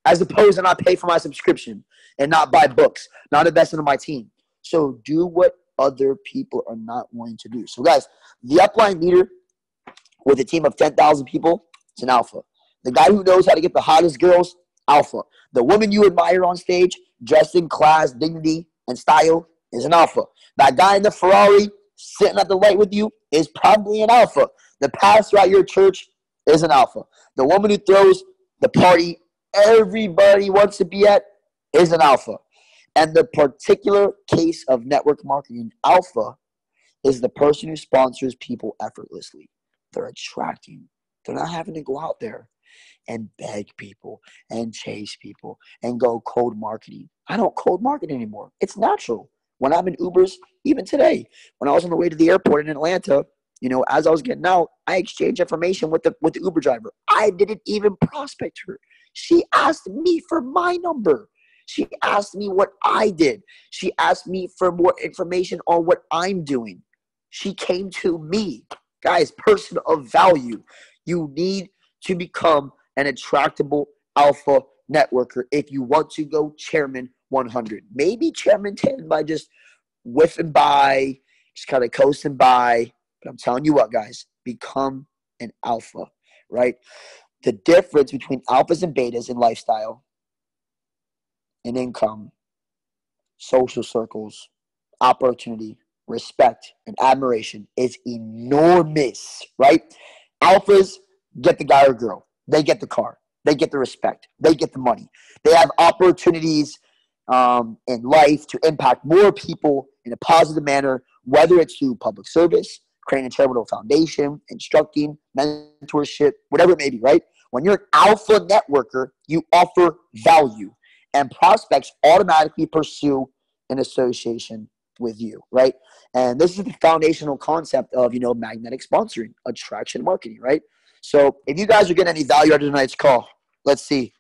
as opposed to not pay for my subscription and not buy books, not invest in my team. So do what other people are not wanting to do. So guys, the upline leader with a team of 10,000 people is an alpha. The guy who knows how to get the hottest girls, alpha. The woman you admire on stage, dressed in class, dignity, and style, is an alpha. That guy in the Ferrari sitting at the light with you is probably an alpha. The pastor at your church is an alpha. The woman who throws the party everybody wants to be at is an alpha. And the particular case of network marketing alpha is the person who sponsors people effortlessly. They're attracting. They're not having to go out there and beg people and chase people and go cold marketing. I don't cold market anymore. It's natural. When I'm in Ubers, even today, when I was on the way to the airport in Atlanta, you know, as I was getting out, I exchanged information with the Uber driver. I didn't even prospect her. She asked me for my number. She asked me what I did. She asked me for more information on what I'm doing. She came to me. Guys, person of value. You need to become an attractable alpha networker if you want to go Chairman 100. Maybe Chairman 10 by just whiffing by, just kind of coasting by. But I'm telling you what, guys, become an alpha, right? The difference between alphas and betas in lifestyle and income, social circles, opportunity, respect, and admiration is enormous, right? Alphas get the guy or girl. They get the car. They get the respect. They get the money. They have opportunities in life to impact more people in a positive manner, whether it's through public service, creating a charitable foundation, instructing, mentorship, whatever it may be, right? When you're an alpha networker, you offer value, and prospects automatically pursue an association with you, right? And this is the foundational concept of, you know, magnetic sponsoring, attraction marketing, right? So if you guys are getting any value out of tonight's call, let's see.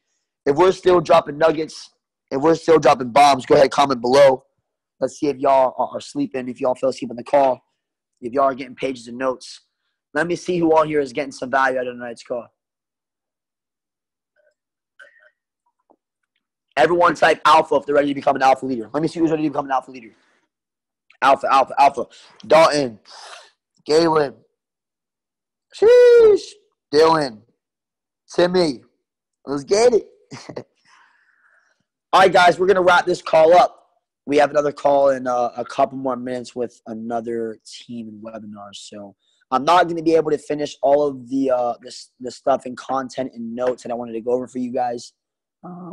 If we're still dropping nuggets, if we're still dropping bombs, go ahead and comment below. Let's see if y'all are sleeping, if y'all fell asleep on the call, if y'all are getting pages and notes. Let me see who all here is getting some value out of tonight's call. Everyone type alpha if they're ready to become an alpha leader. Let me see who's ready to become an alpha leader. Alpha, alpha, alpha. Dalton, Galen, sheesh, Dylan, Timmy. Let's get it. All right, guys, we're going to wrap this call up. We have another call in a couple more minutes with another team and webinars. So I'm not going to be able to finish all of the stuff and content and notes that I wanted to go over for you guys.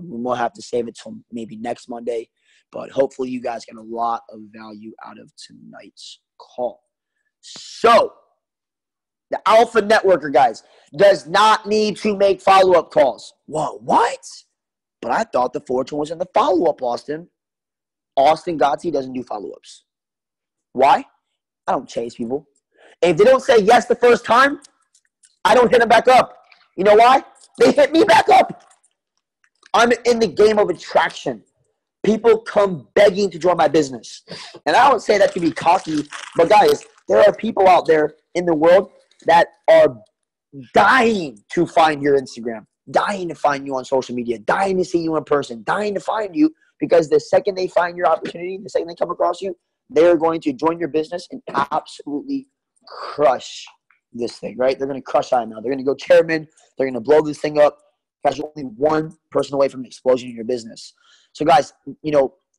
We will have to save it till maybe next Monday. But hopefully you guys get a lot of value out of tonight's call. So the alpha networker, guys, does not need to make follow-up calls. What? But I thought the fortune was in the follow-up, Austin. Austin Godsey doesn't do follow-ups. Why? I don't chase people. And if they don't say yes the first time, I don't hit them back up. You know why? They hit me back up. I'm in the game of attraction. People come begging to join my business. And I don't say that to be cocky, but guys, there are people out there in the world that are dying to find your Instagram, dying to find you on social media, dying to see you in person, dying to find you, because the second they find your opportunity, the second they come across you, they're going to join your business and absolutely crush this thing, right? They're going to crush I know. They're going to go chairman. They're going to blow this thing up. Guys, you're only one person away from an explosion in your business. So guys,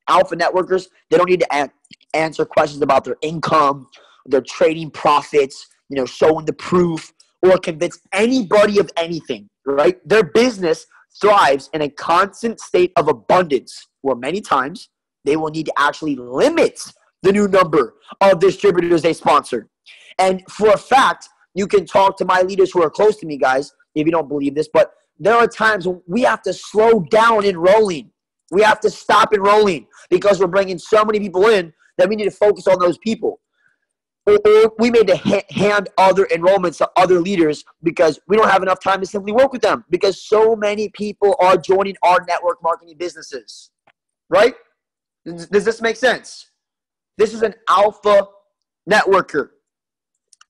alpha networkers, they don't need to answer questions about their income, their trading profits, showing the proof, or convince anybody of anything, right? Their business thrives in a constant state of abundance, where many times they will need to actually limit the new number of distributors they sponsor. And for a fact, you can talk to my leaders who are close to me, guys, if you don't believe this, but there are times when we have to slow down enrolling. We have to stop enrolling because we're bringing so many people in that we need to focus on those people. Or we made to hand other enrollments to other leaders because we don't have enough time to simply work with them, because so many people are joining our network marketing businesses, right? Does this make sense? This is an alpha networker.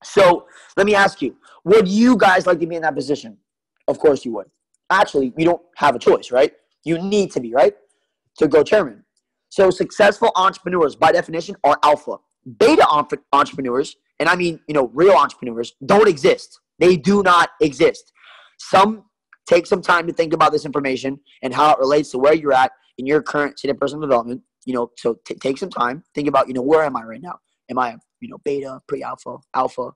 So let me ask you, would you guys like to be in that position? Of course you would. Actually, you don't have a choice, right? You need to be, right? To go chairman. So successful entrepreneurs, by definition, are alpha. Beta entrepreneurs, and I mean, real entrepreneurs, don't exist. They do not exist. Take some time to think about this information and how it relates to where you're at in your current state of personal development. So take some time. Think about, where am I right now? Am I, beta, pre-alpha, alpha?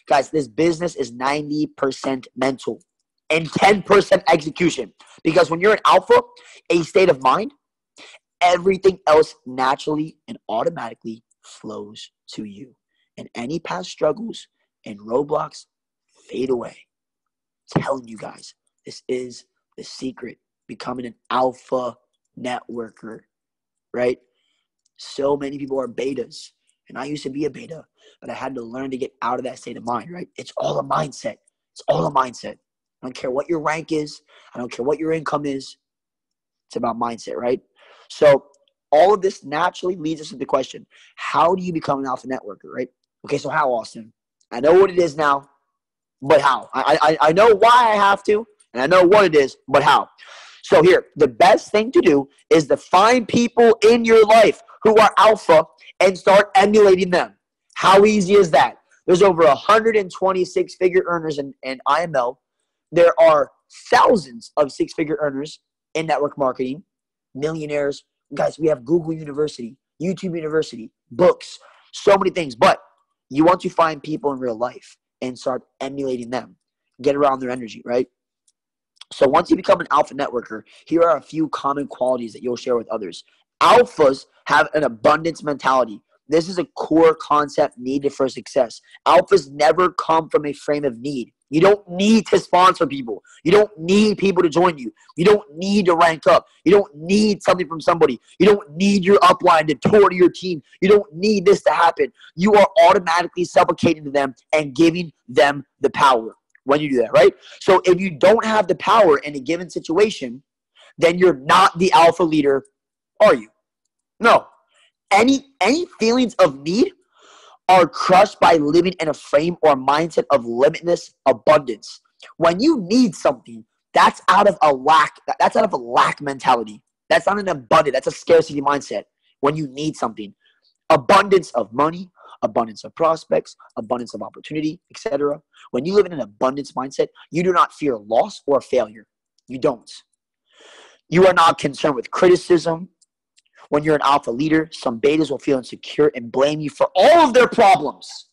Guys, this business is 90% mental and 10% execution. Because when you're an alpha, a state of mind, everything else naturally and automatically flows to you. And any past struggles and roadblocks fade away. I'm telling you guys, this is the secret. Becoming an alpha networker, right? So many people are betas. And I used to be a beta, but I had to learn to get out of that state of mind, right? It's all a mindset. It's all a mindset. I don't care what your rank is. I don't care what your income is. It's about mindset, right? So all of this naturally leads us to the question, how do you become an alpha networker, right? Okay, so how, Austin? I know what it is now, but how? I know why I have to, and I know what it is, but how? So here, the best thing to do is to find people in your life who are alpha and start emulating them. How easy is that? There's over 126 figure earners in IML. There are thousands of six-figure earners in network marketing, millionaires. Guys, we have Google University, YouTube University, books, so many things. But you want to find people in real life and start emulating them. Get around their energy, right? So once you become an alpha networker, here are a few common qualities that you'll share with others. Alphas have an abundance mentality. This is a core concept needed for success. Alphas never come from a frame of need. You don't need to sponsor people. You don't need people to join you. You don't need to rank up. You don't need something from somebody. You don't need your upline to tour to your team. You don't need this to happen. You are automatically supplicating to them and giving them the power when you do that, right? So if you don't have the power in a given situation, then you're not the alpha leader, are you? No. Any feelings of need are crushed by living in a frame or mindset of limitless abundance. When you need something, that's out of a lack. That's out of a lack mentality. That's not an abundance. That's a scarcity mindset. When you need something, abundance of money, abundance of prospects, abundance of opportunity, etc. When you live in an abundance mindset, you do not fear loss or failure. You don't. You are not concerned with criticism. When you're an alpha leader, some betas will feel insecure and blame you for all of their problems.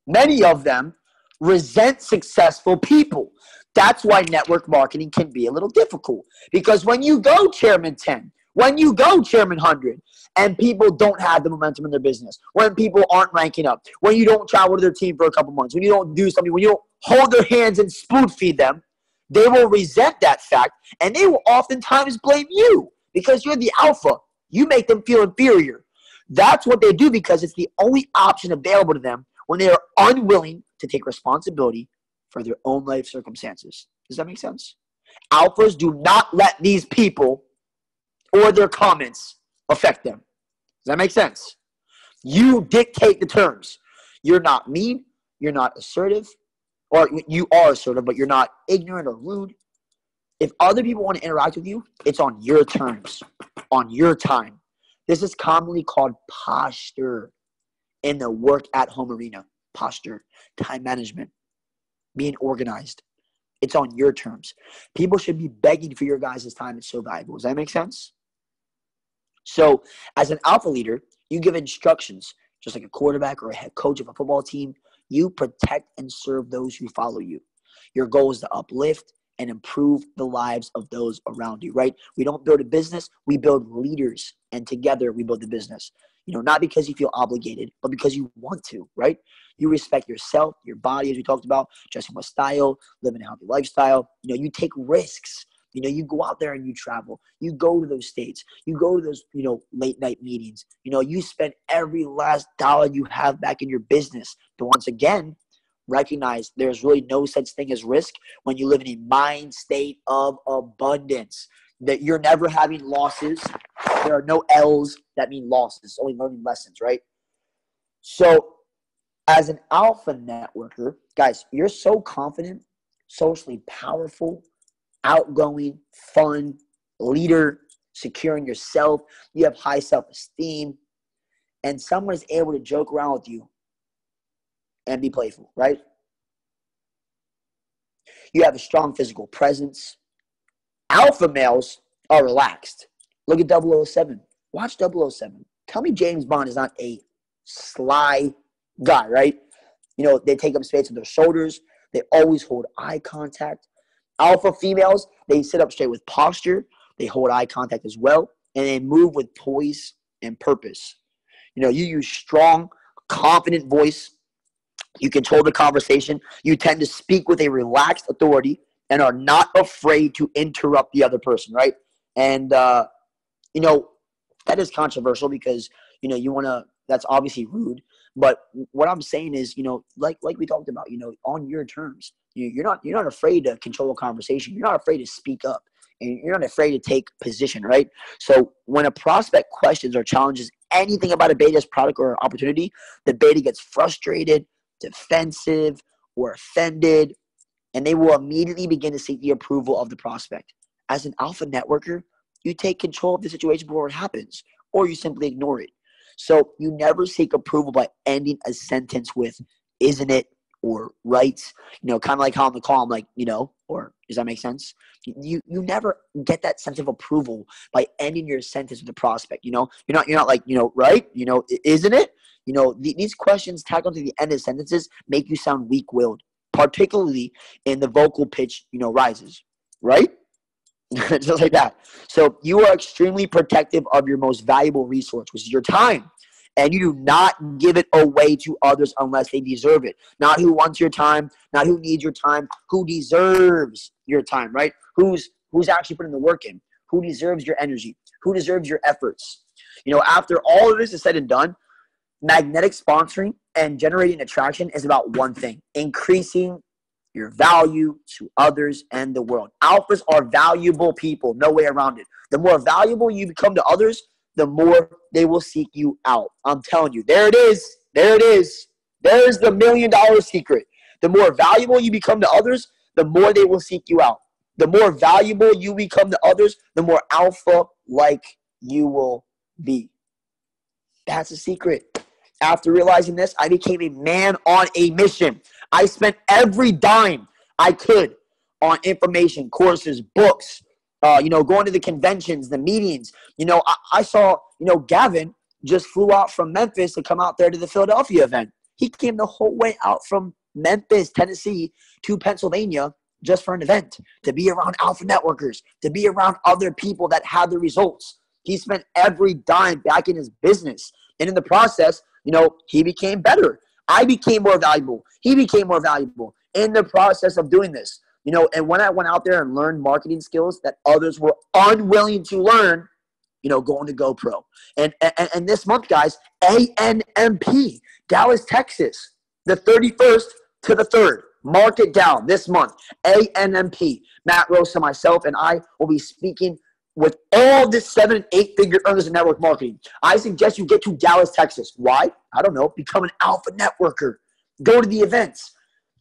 Many of them resent successful people. That's why network marketing can be a little difficult. Because when you go Chairman 10, when you go Chairman 100, and people don't have the momentum in their business, when people aren't ranking up, when you don't travel to their team for a couple months, when you don't do something, when you don't hold their hands and spoon feed them, they will resent that fact, and they will oftentimes blame you because you're the alpha. You make them feel inferior. That's what they do because it's the only option available to them when they are unwilling to take responsibility for their own life circumstances. Does that make sense? Alphas do not let these people or their comments affect them. Does that make sense? You dictate the terms. You're not mean. You're not assertive. Or you are assertive, but you're not ignorant or rude. If other people want to interact with you, it's on your terms, on your time. This is commonly called posture in the work at home arena. Posture, time management, being organized. It's on your terms. People should be begging for your guys' time. It's so valuable. Does that make sense? So as an alpha leader, you give instructions, just like a quarterback or a head coach of a football team. You protect and serve those who follow you. Your goal is to uplift and improve the lives of those around you, right? We don't build a business, we build leaders, and together we build the business. Not because you feel obligated, but because you want to, right? You respect yourself, your body, as we talked about, dressing with style, living a healthy lifestyle. You take risks. You go out there and you travel. You go to those states. You go to those, late night meetings. You spend every last dollar you have back in your business. But once again, recognize there's really no such thing as risk when you live in a mind state of abundance. That you're never having losses. There are no L's that mean losses, only learning lessons, right? So as an alpha networker, guys, you're so confident, socially powerful, outgoing, fun, leader, secure in yourself. You have high self-esteem, and someone is able to joke around with you and be playful, right? You have a strong physical presence. Alpha males are relaxed. Look at 007. Watch 007. Tell me James Bond is not a sly guy, right? They take up space with their shoulders. They always hold eye contact. Alpha females, they sit up straight with posture. They hold eye contact as well. And they move with poise and purpose. You use strong, confident voice. You control the conversation. You tend to speak with a relaxed authority and are not afraid to interrupt the other person, right? And, that is controversial because, you want to, that's obviously rude. But what I'm saying is, like we talked about, on your terms, you're not afraid to control a conversation. You're not afraid to speak up, and you're not afraid to take position, right? So when a prospect questions or challenges anything about a beta's product or opportunity, the beta gets frustrated, defensive, or offended, and they will immediately begin to seek the approval of the prospect. As an alpha networker, you take control of the situation before it happens, or you simply ignore it. So you never seek approval by ending a sentence with, isn't it, or right? Kind of like how on the call I'm like, or does that make sense? You never get that sense of approval by ending your sentence with the prospect. You're not like, right? Isn't it? These questions tackled to the end of sentences make you sound weak-willed, particularly in the vocal pitch, rises, right? Just like that. So you are extremely protective of your most valuable resource, which is your time. And you do not give it away to others unless they deserve it. Not who wants your time, not who needs your time, who deserves your time, right? Who's actually putting the work in, who deserves your energy, who deserves your efforts. After all of this is said and done, magnetic sponsoring and generating attraction is about one thing: increasing your value to others and the world. Alphas are valuable people, no way around it. The more valuable you become to others, the more they will seek you out. I'm telling you, there it is. There it is. There's the $1 million secret. The more valuable you become to others, the more they will seek you out. The more valuable you become to others, the more alpha-like you will be. That's the secret. After realizing this, I became a man on a mission. I spent every dime I could on information, courses, books, going to the conventions, the meetings. I saw, Gavin just flew out from Memphis to come out there to the Philadelphia event. He came the whole way out from Memphis, Tennessee to Pennsylvania just for an event, to be around alpha networkers, to be around other people that had the results. He spent every dime back in his business. And in the process, he became better. I became more valuable. He became more valuable in the process of doing this. And when I went out there and learned marketing skills that others were unwilling to learn, going to GoPro. And this month, guys, ANMP, Dallas, Texas, the 31st to the 3rd. Mark it down this month. ANMP. Matt Rosa, myself, and I will be speaking with all this 7 and 8 figure earners in network marketing, I suggest you get to Dallas, Texas. Why? I don't know. Become an alpha networker. Go to the events.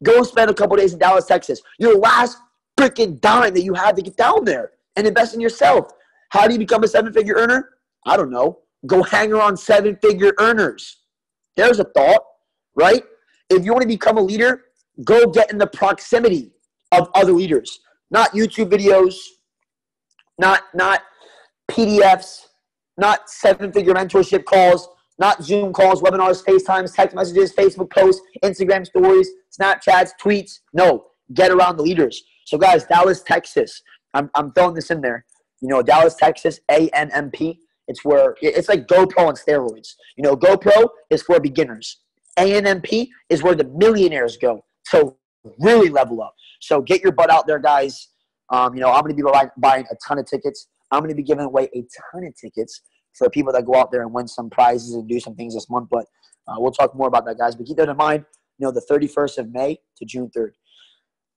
Go spend a couple days in Dallas, Texas. Your last freaking dime that you have to get down there and invest in yourself. How do you become a 7-figure earner? I don't know. Go hang around 7-figure earners. There's a thought, right? If you want to become a leader, go get in the proximity of other leaders. Not YouTube videos, not PDFs, not 7-figure mentorship calls, not Zoom calls, webinars, FaceTimes, text messages, Facebook posts, Instagram stories, Snapchats, tweets. No, get around the leaders. So guys, Dallas, Texas, I'm throwing this in there. You know, Dallas, Texas, ANMP. It's like GoPro on steroids. You know, GoPro is for beginners. ANMP is where the millionaires go. So really level up. So get your butt out there, guys. You know, I'm going to be buying a ton of tickets. I'm going to be giving away a ton of tickets for people that go out there and win some prizes and do some things this month. But we'll talk more about that, guys. But keep that in mind. You know, the 31st of May to June 3rd.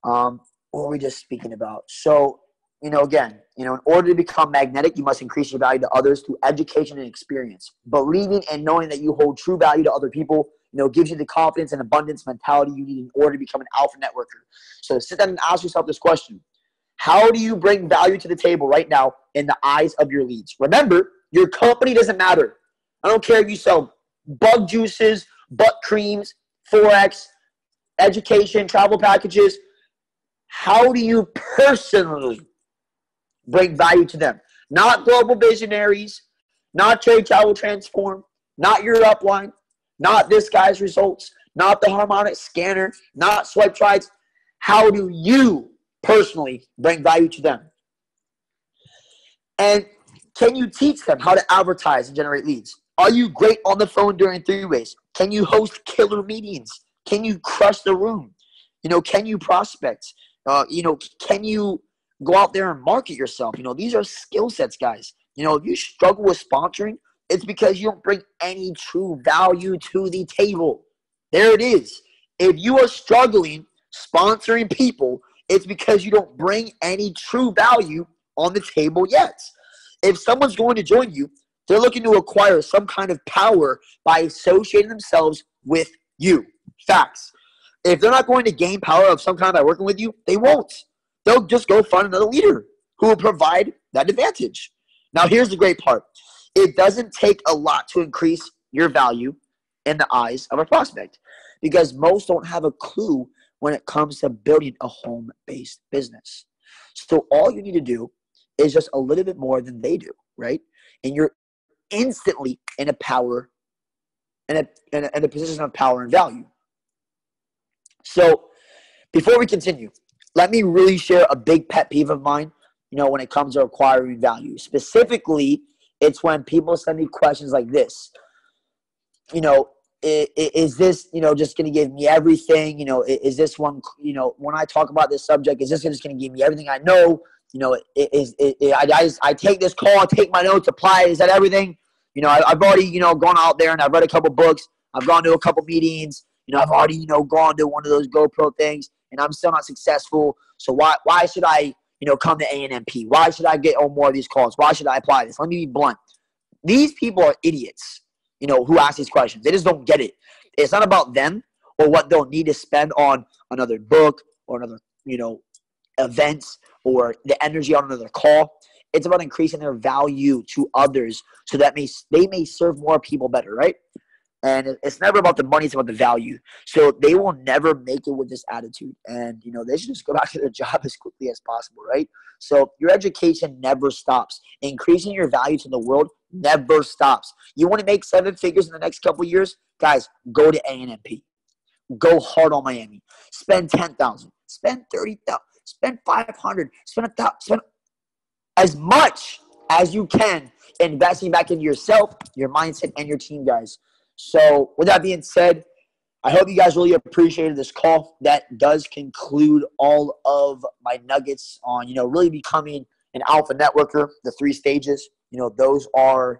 What were we just speaking about? So, you know, again, you know, in order to become magnetic, you must increase your value to others through education and experience. Believing and knowing that you hold true value to other people, you know, gives you the confidence and abundance mentality you need in order to become an alpha networker. So sit down and ask yourself this question. How do you bring value to the table right now in the eyes of your leads? Remember, your company doesn't matter. I don't care if you sell bug juices, butt creams, forex, education, travel packages. How do you personally bring value to them? Not GlobalVisionariez, not Trade Travel Transform, not your upline, not this guy's results, not the harmonic scanner, not swipe trides. How do you personally bring value to them? And can you teach them how to advertise and generate leads? Are you great on the phone during 3-ways? Can you host killer meetings? Can you crush the room? You know, can you prospect? You know, can you go out there and market yourself? You know, these are skill sets, guys. You know, if you struggle with sponsoring, it's because you don't bring any true value to the table. There it is. If you are struggling sponsoring people, it's because you don't bring any true value on the table yet. If someone's going to join you, they're looking to acquire some kind of power by associating themselves with you. Facts. If they're not going to gain power of some kind by working with you, they won't. They'll just go find another leader who will provide that advantage. Now, here's the great part. It doesn't take a lot to increase your value in the eyes of a prospect because most don't have a clue when it comes to building a home-based business. So all you need to do is just a little bit more than they do, right? And you're instantly in a position of power and value. So before we continue, let me really share a big pet peeve of mine, you know, when it comes to acquiring value. Specifically, it's when people send me questions like this. You know, is this, you know, just going to give me everything? You know, is this one, you know, when I talk about this subject, is this just going to give me everything I know? You know, I take this call, I take my notes, apply it. Is that everything? You know, I've already, you know, gone out there and I've read a couple books. I've gone to a couple meetings. You know, I've already, you know, gone to one of those GoPro things and I'm still not successful. So why should I, you know, come to ANMP? Why should I get on more of these calls? Why should I apply this? Let me be blunt. These people are idiots, you know, who ask these questions. They just don't get it. It's not about them or what they'll need to spend on another book or another, you know, events or the energy on another call. It's about increasing their value to others so that they may serve more people better, right? And it's never about the money, it's about the value. So they will never make it with this attitude. And, you know, they should just go back to their job as quickly as possible, right? So your education never stops. Increasing your value to the world never stops. You want to make 7 figures in the next couple of years? Guys, go to ANMP. Go hard on Miami. Spend $10,000. Spend $30,000. Spend $500. Spend $1,000. Spend as much as you can investing back into yourself, your mindset, and your team, guys. So with that being said, I hope you guys really appreciated this call. That does conclude all of my nuggets on, you know, really becoming an alpha networker, the 3 stages. You know, those are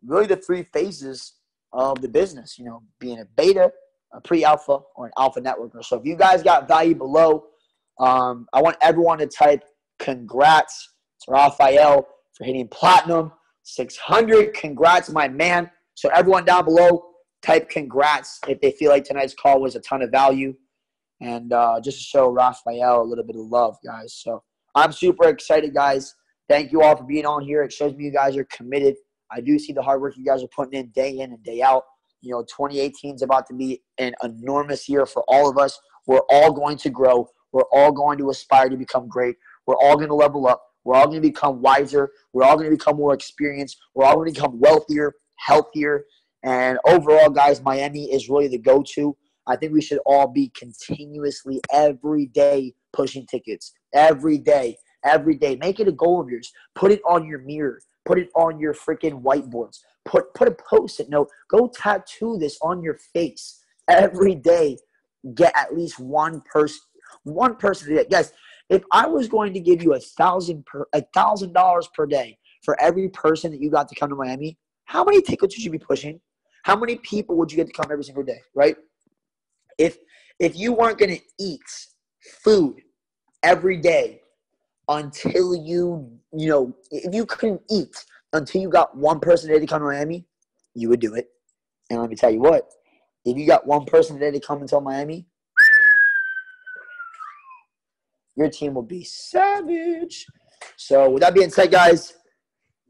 really the 3 phases of the business, you know, being a beta, a pre-alpha, or an alpha networker. So if you guys got value below, I want everyone to type congrats to Raphael for hitting platinum 600. Congrats, my man. So everyone down below, type congrats if they feel like tonight's call was a ton of value. And just to show Raphael a little bit of love, guys. So I'm super excited, guys. Thank you all for being on here. It shows me you guys are committed. I do see the hard work you guys are putting in and day out. 2018 is about to be an enormous year for all of us. We're all going to grow. We're all going to aspire to become great. We're all going to level up. We're all going to become wiser. We're all going to become more experienced. We're all going to become wealthier, healthier. And overall, guys, Miami is really the go-to. I think we should all be continuously every day pushing tickets. Every day. Every day. Make it a goal of yours. Put it on your mirror. Put it on your freaking whiteboards. Put a Post-it note. Go tattoo this on your face. Every day, get at least one person to do it. Guys, if I was going to give you $1,000 per day for every person that you got to come to Miami, how many tickets would you be pushing? How many people would you get to come every single day, right? If you weren't going to eat food every day until if you couldn't eat until you got one person a day to come to Miami, you would do it. And let me tell you what, if you got one person a day to come until Miami, your team will be savage. So with that being said, guys,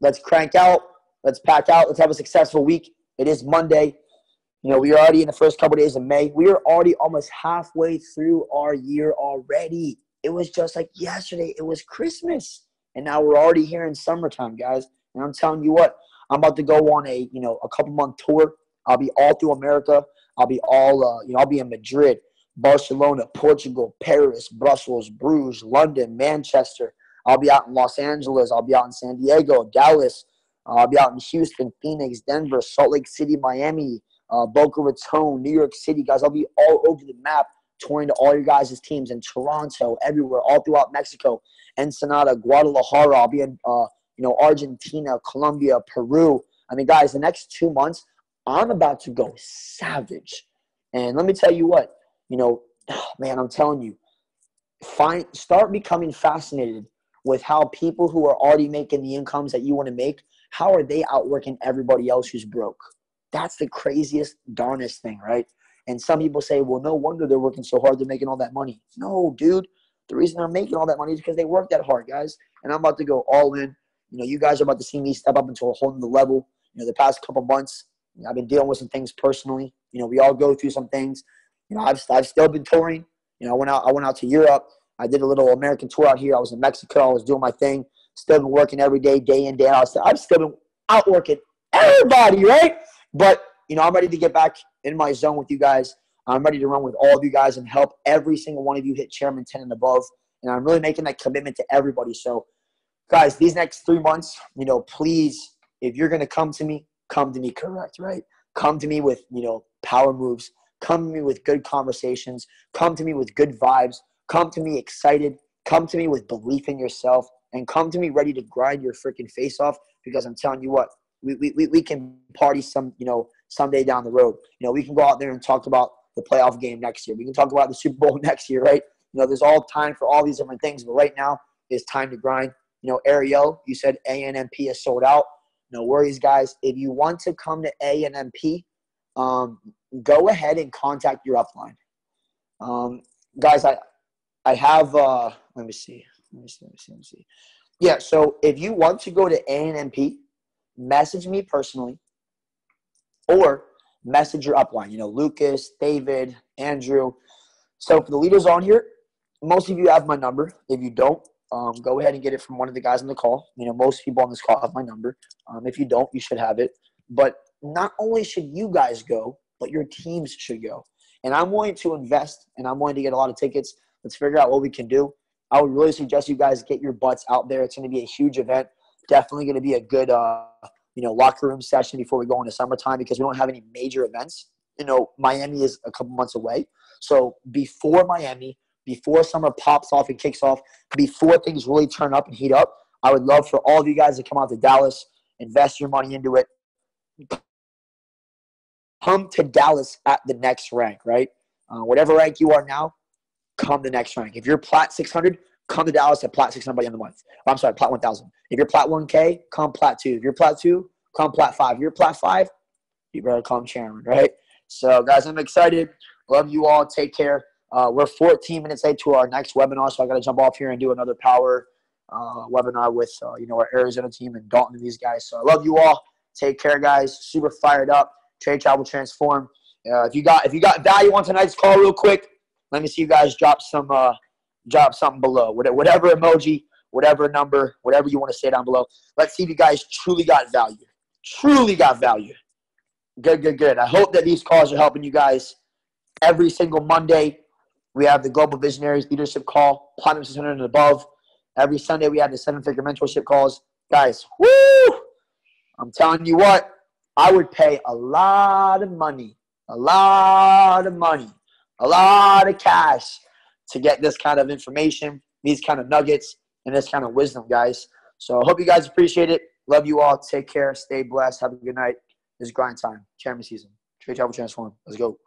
let's crank out. Let's pack out. Let's have a successful week. It is Monday. We are already in the first couple of days of May. We are already almost halfway through our year already. It was just like yesterday. It was Christmas. And now we're already here in summertime, guys. And I'm telling you what, I'm about to go on a couple-month tour. I'll be all through America. I'll be I'll be in Madrid, Barcelona, Portugal, Paris, Brussels, Bruges, London, Manchester. I'll be out in Los Angeles. I'll be out in San Diego, Dallas. I'll be out in Houston, Phoenix, Denver, Salt Lake City, Miami, Boca Raton, New York City. Guys, I'll be all over the map touring to all your guys' teams in Toronto, everywhere, all throughout Mexico, Ensenada, Guadalajara. I'll be in Argentina, Colombia, Peru. I mean, guys, the next 2 months, I'm about to go savage. And let me tell you what, man, I'm telling you, start becoming fascinated with how people who are already making the incomes that you want to make, how are they outworking everybody else who's broke? That's the craziest, darnest thing, right? And some people say, well, no wonder they're working so hard. They're making all that money. No, dude. The reason they're making all that money is because they work that hard, guys. And I'm about to go all in. You guys are about to see me step up into a whole new level. The past couple months, I've been dealing with some things personally. We all go through some things. I've still been touring. I went out to Europe. I did a little American tour out here. I was in Mexico. I was doing my thing. Still been working every day in, day out. I've still been out working everybody, right? But, I'm ready to get back in my zone with you guys. I'm ready to run with all of you guys and help every single one of you hit Chairman 10 and above. And I'm really making that commitment to everybody. So, guys, these next 3 months, please, if you're going to come to me correct, right? Come to me with, power moves. Come to me with good conversations. Come to me with good vibes. Come to me excited. Come to me with belief in yourself. And come to me ready to grind your freaking face off, because I'm telling you what, we can party someday down the road. We can go out there and talk about the playoff game next year. We can talk about the Super Bowl next year, right? There's all time for all these different things. But right now, it's time to grind. Ariel, you said ANMP is sold out. No worries, guys. If you want to come to ANMP, go ahead and contact your upline. Guys, I have, let me see. Yeah, so if you want to go to ANMP, message me personally or message your upline. Lucas, David, Andrew. So for the leaders on here, most of you have my number. If you don't, go ahead and get it from one of the guys on the call. Most people on this call have my number. If you don't, you should have it. But not only should you guys go, but your teams should go. And I'm willing to invest, and I'm willing to get a lot of tickets. Let's figure out what we can do. I would really suggest you guys get your butts out there. It's going to be a huge event. Definitely going to be a good, locker room session before we go into summertime, because we don't have any major events. Miami is a couple months away. So before Miami, before summer pops off and kicks off, before things really turn up and heat up, I would love for all of you guys to come out to Dallas, invest your money into it. Come to Dallas at the next rank, right? Whatever rank you are now, come the next rank. If you're Plat 600, come to Dallas at Plat 600 by the end of the month. I'm sorry, Plat 1000. If you're Plat 1K, come Plat 2. If you're Plat 2, come Plat 5. If you're Plat 5, you better come chairman, right? So, guys, I'm excited. Love you all. Take care. We're 14 minutes late to our next webinar, so I got to jump off here and do another power webinar with, our Arizona team and Dalton and these guys. So, I love you all. Take care, guys. Super fired up. Trade, travel, transform. If you got value on tonight's call real quick, let me see you guys drop something below. Whatever emoji, whatever number, whatever you want to say down below. Let's see if you guys truly got value. Truly got value. Good. I hope that these calls are helping you guys. Every single Monday, we have the Global Visionaries Leadership Call, Platinum 600 and above. Every Sunday, we have the 7-figure mentorship calls. Guys, woo! I'm telling you what, I would pay a lot of money, a lot of cash to get this kind of information, these kind of nuggets, and this kind of wisdom, guys. So I hope you guys appreciate it. Love you all. Take care. Stay blessed. Have a good night. It's grind time. Chairman season. Trade, travel, transform. Let's go.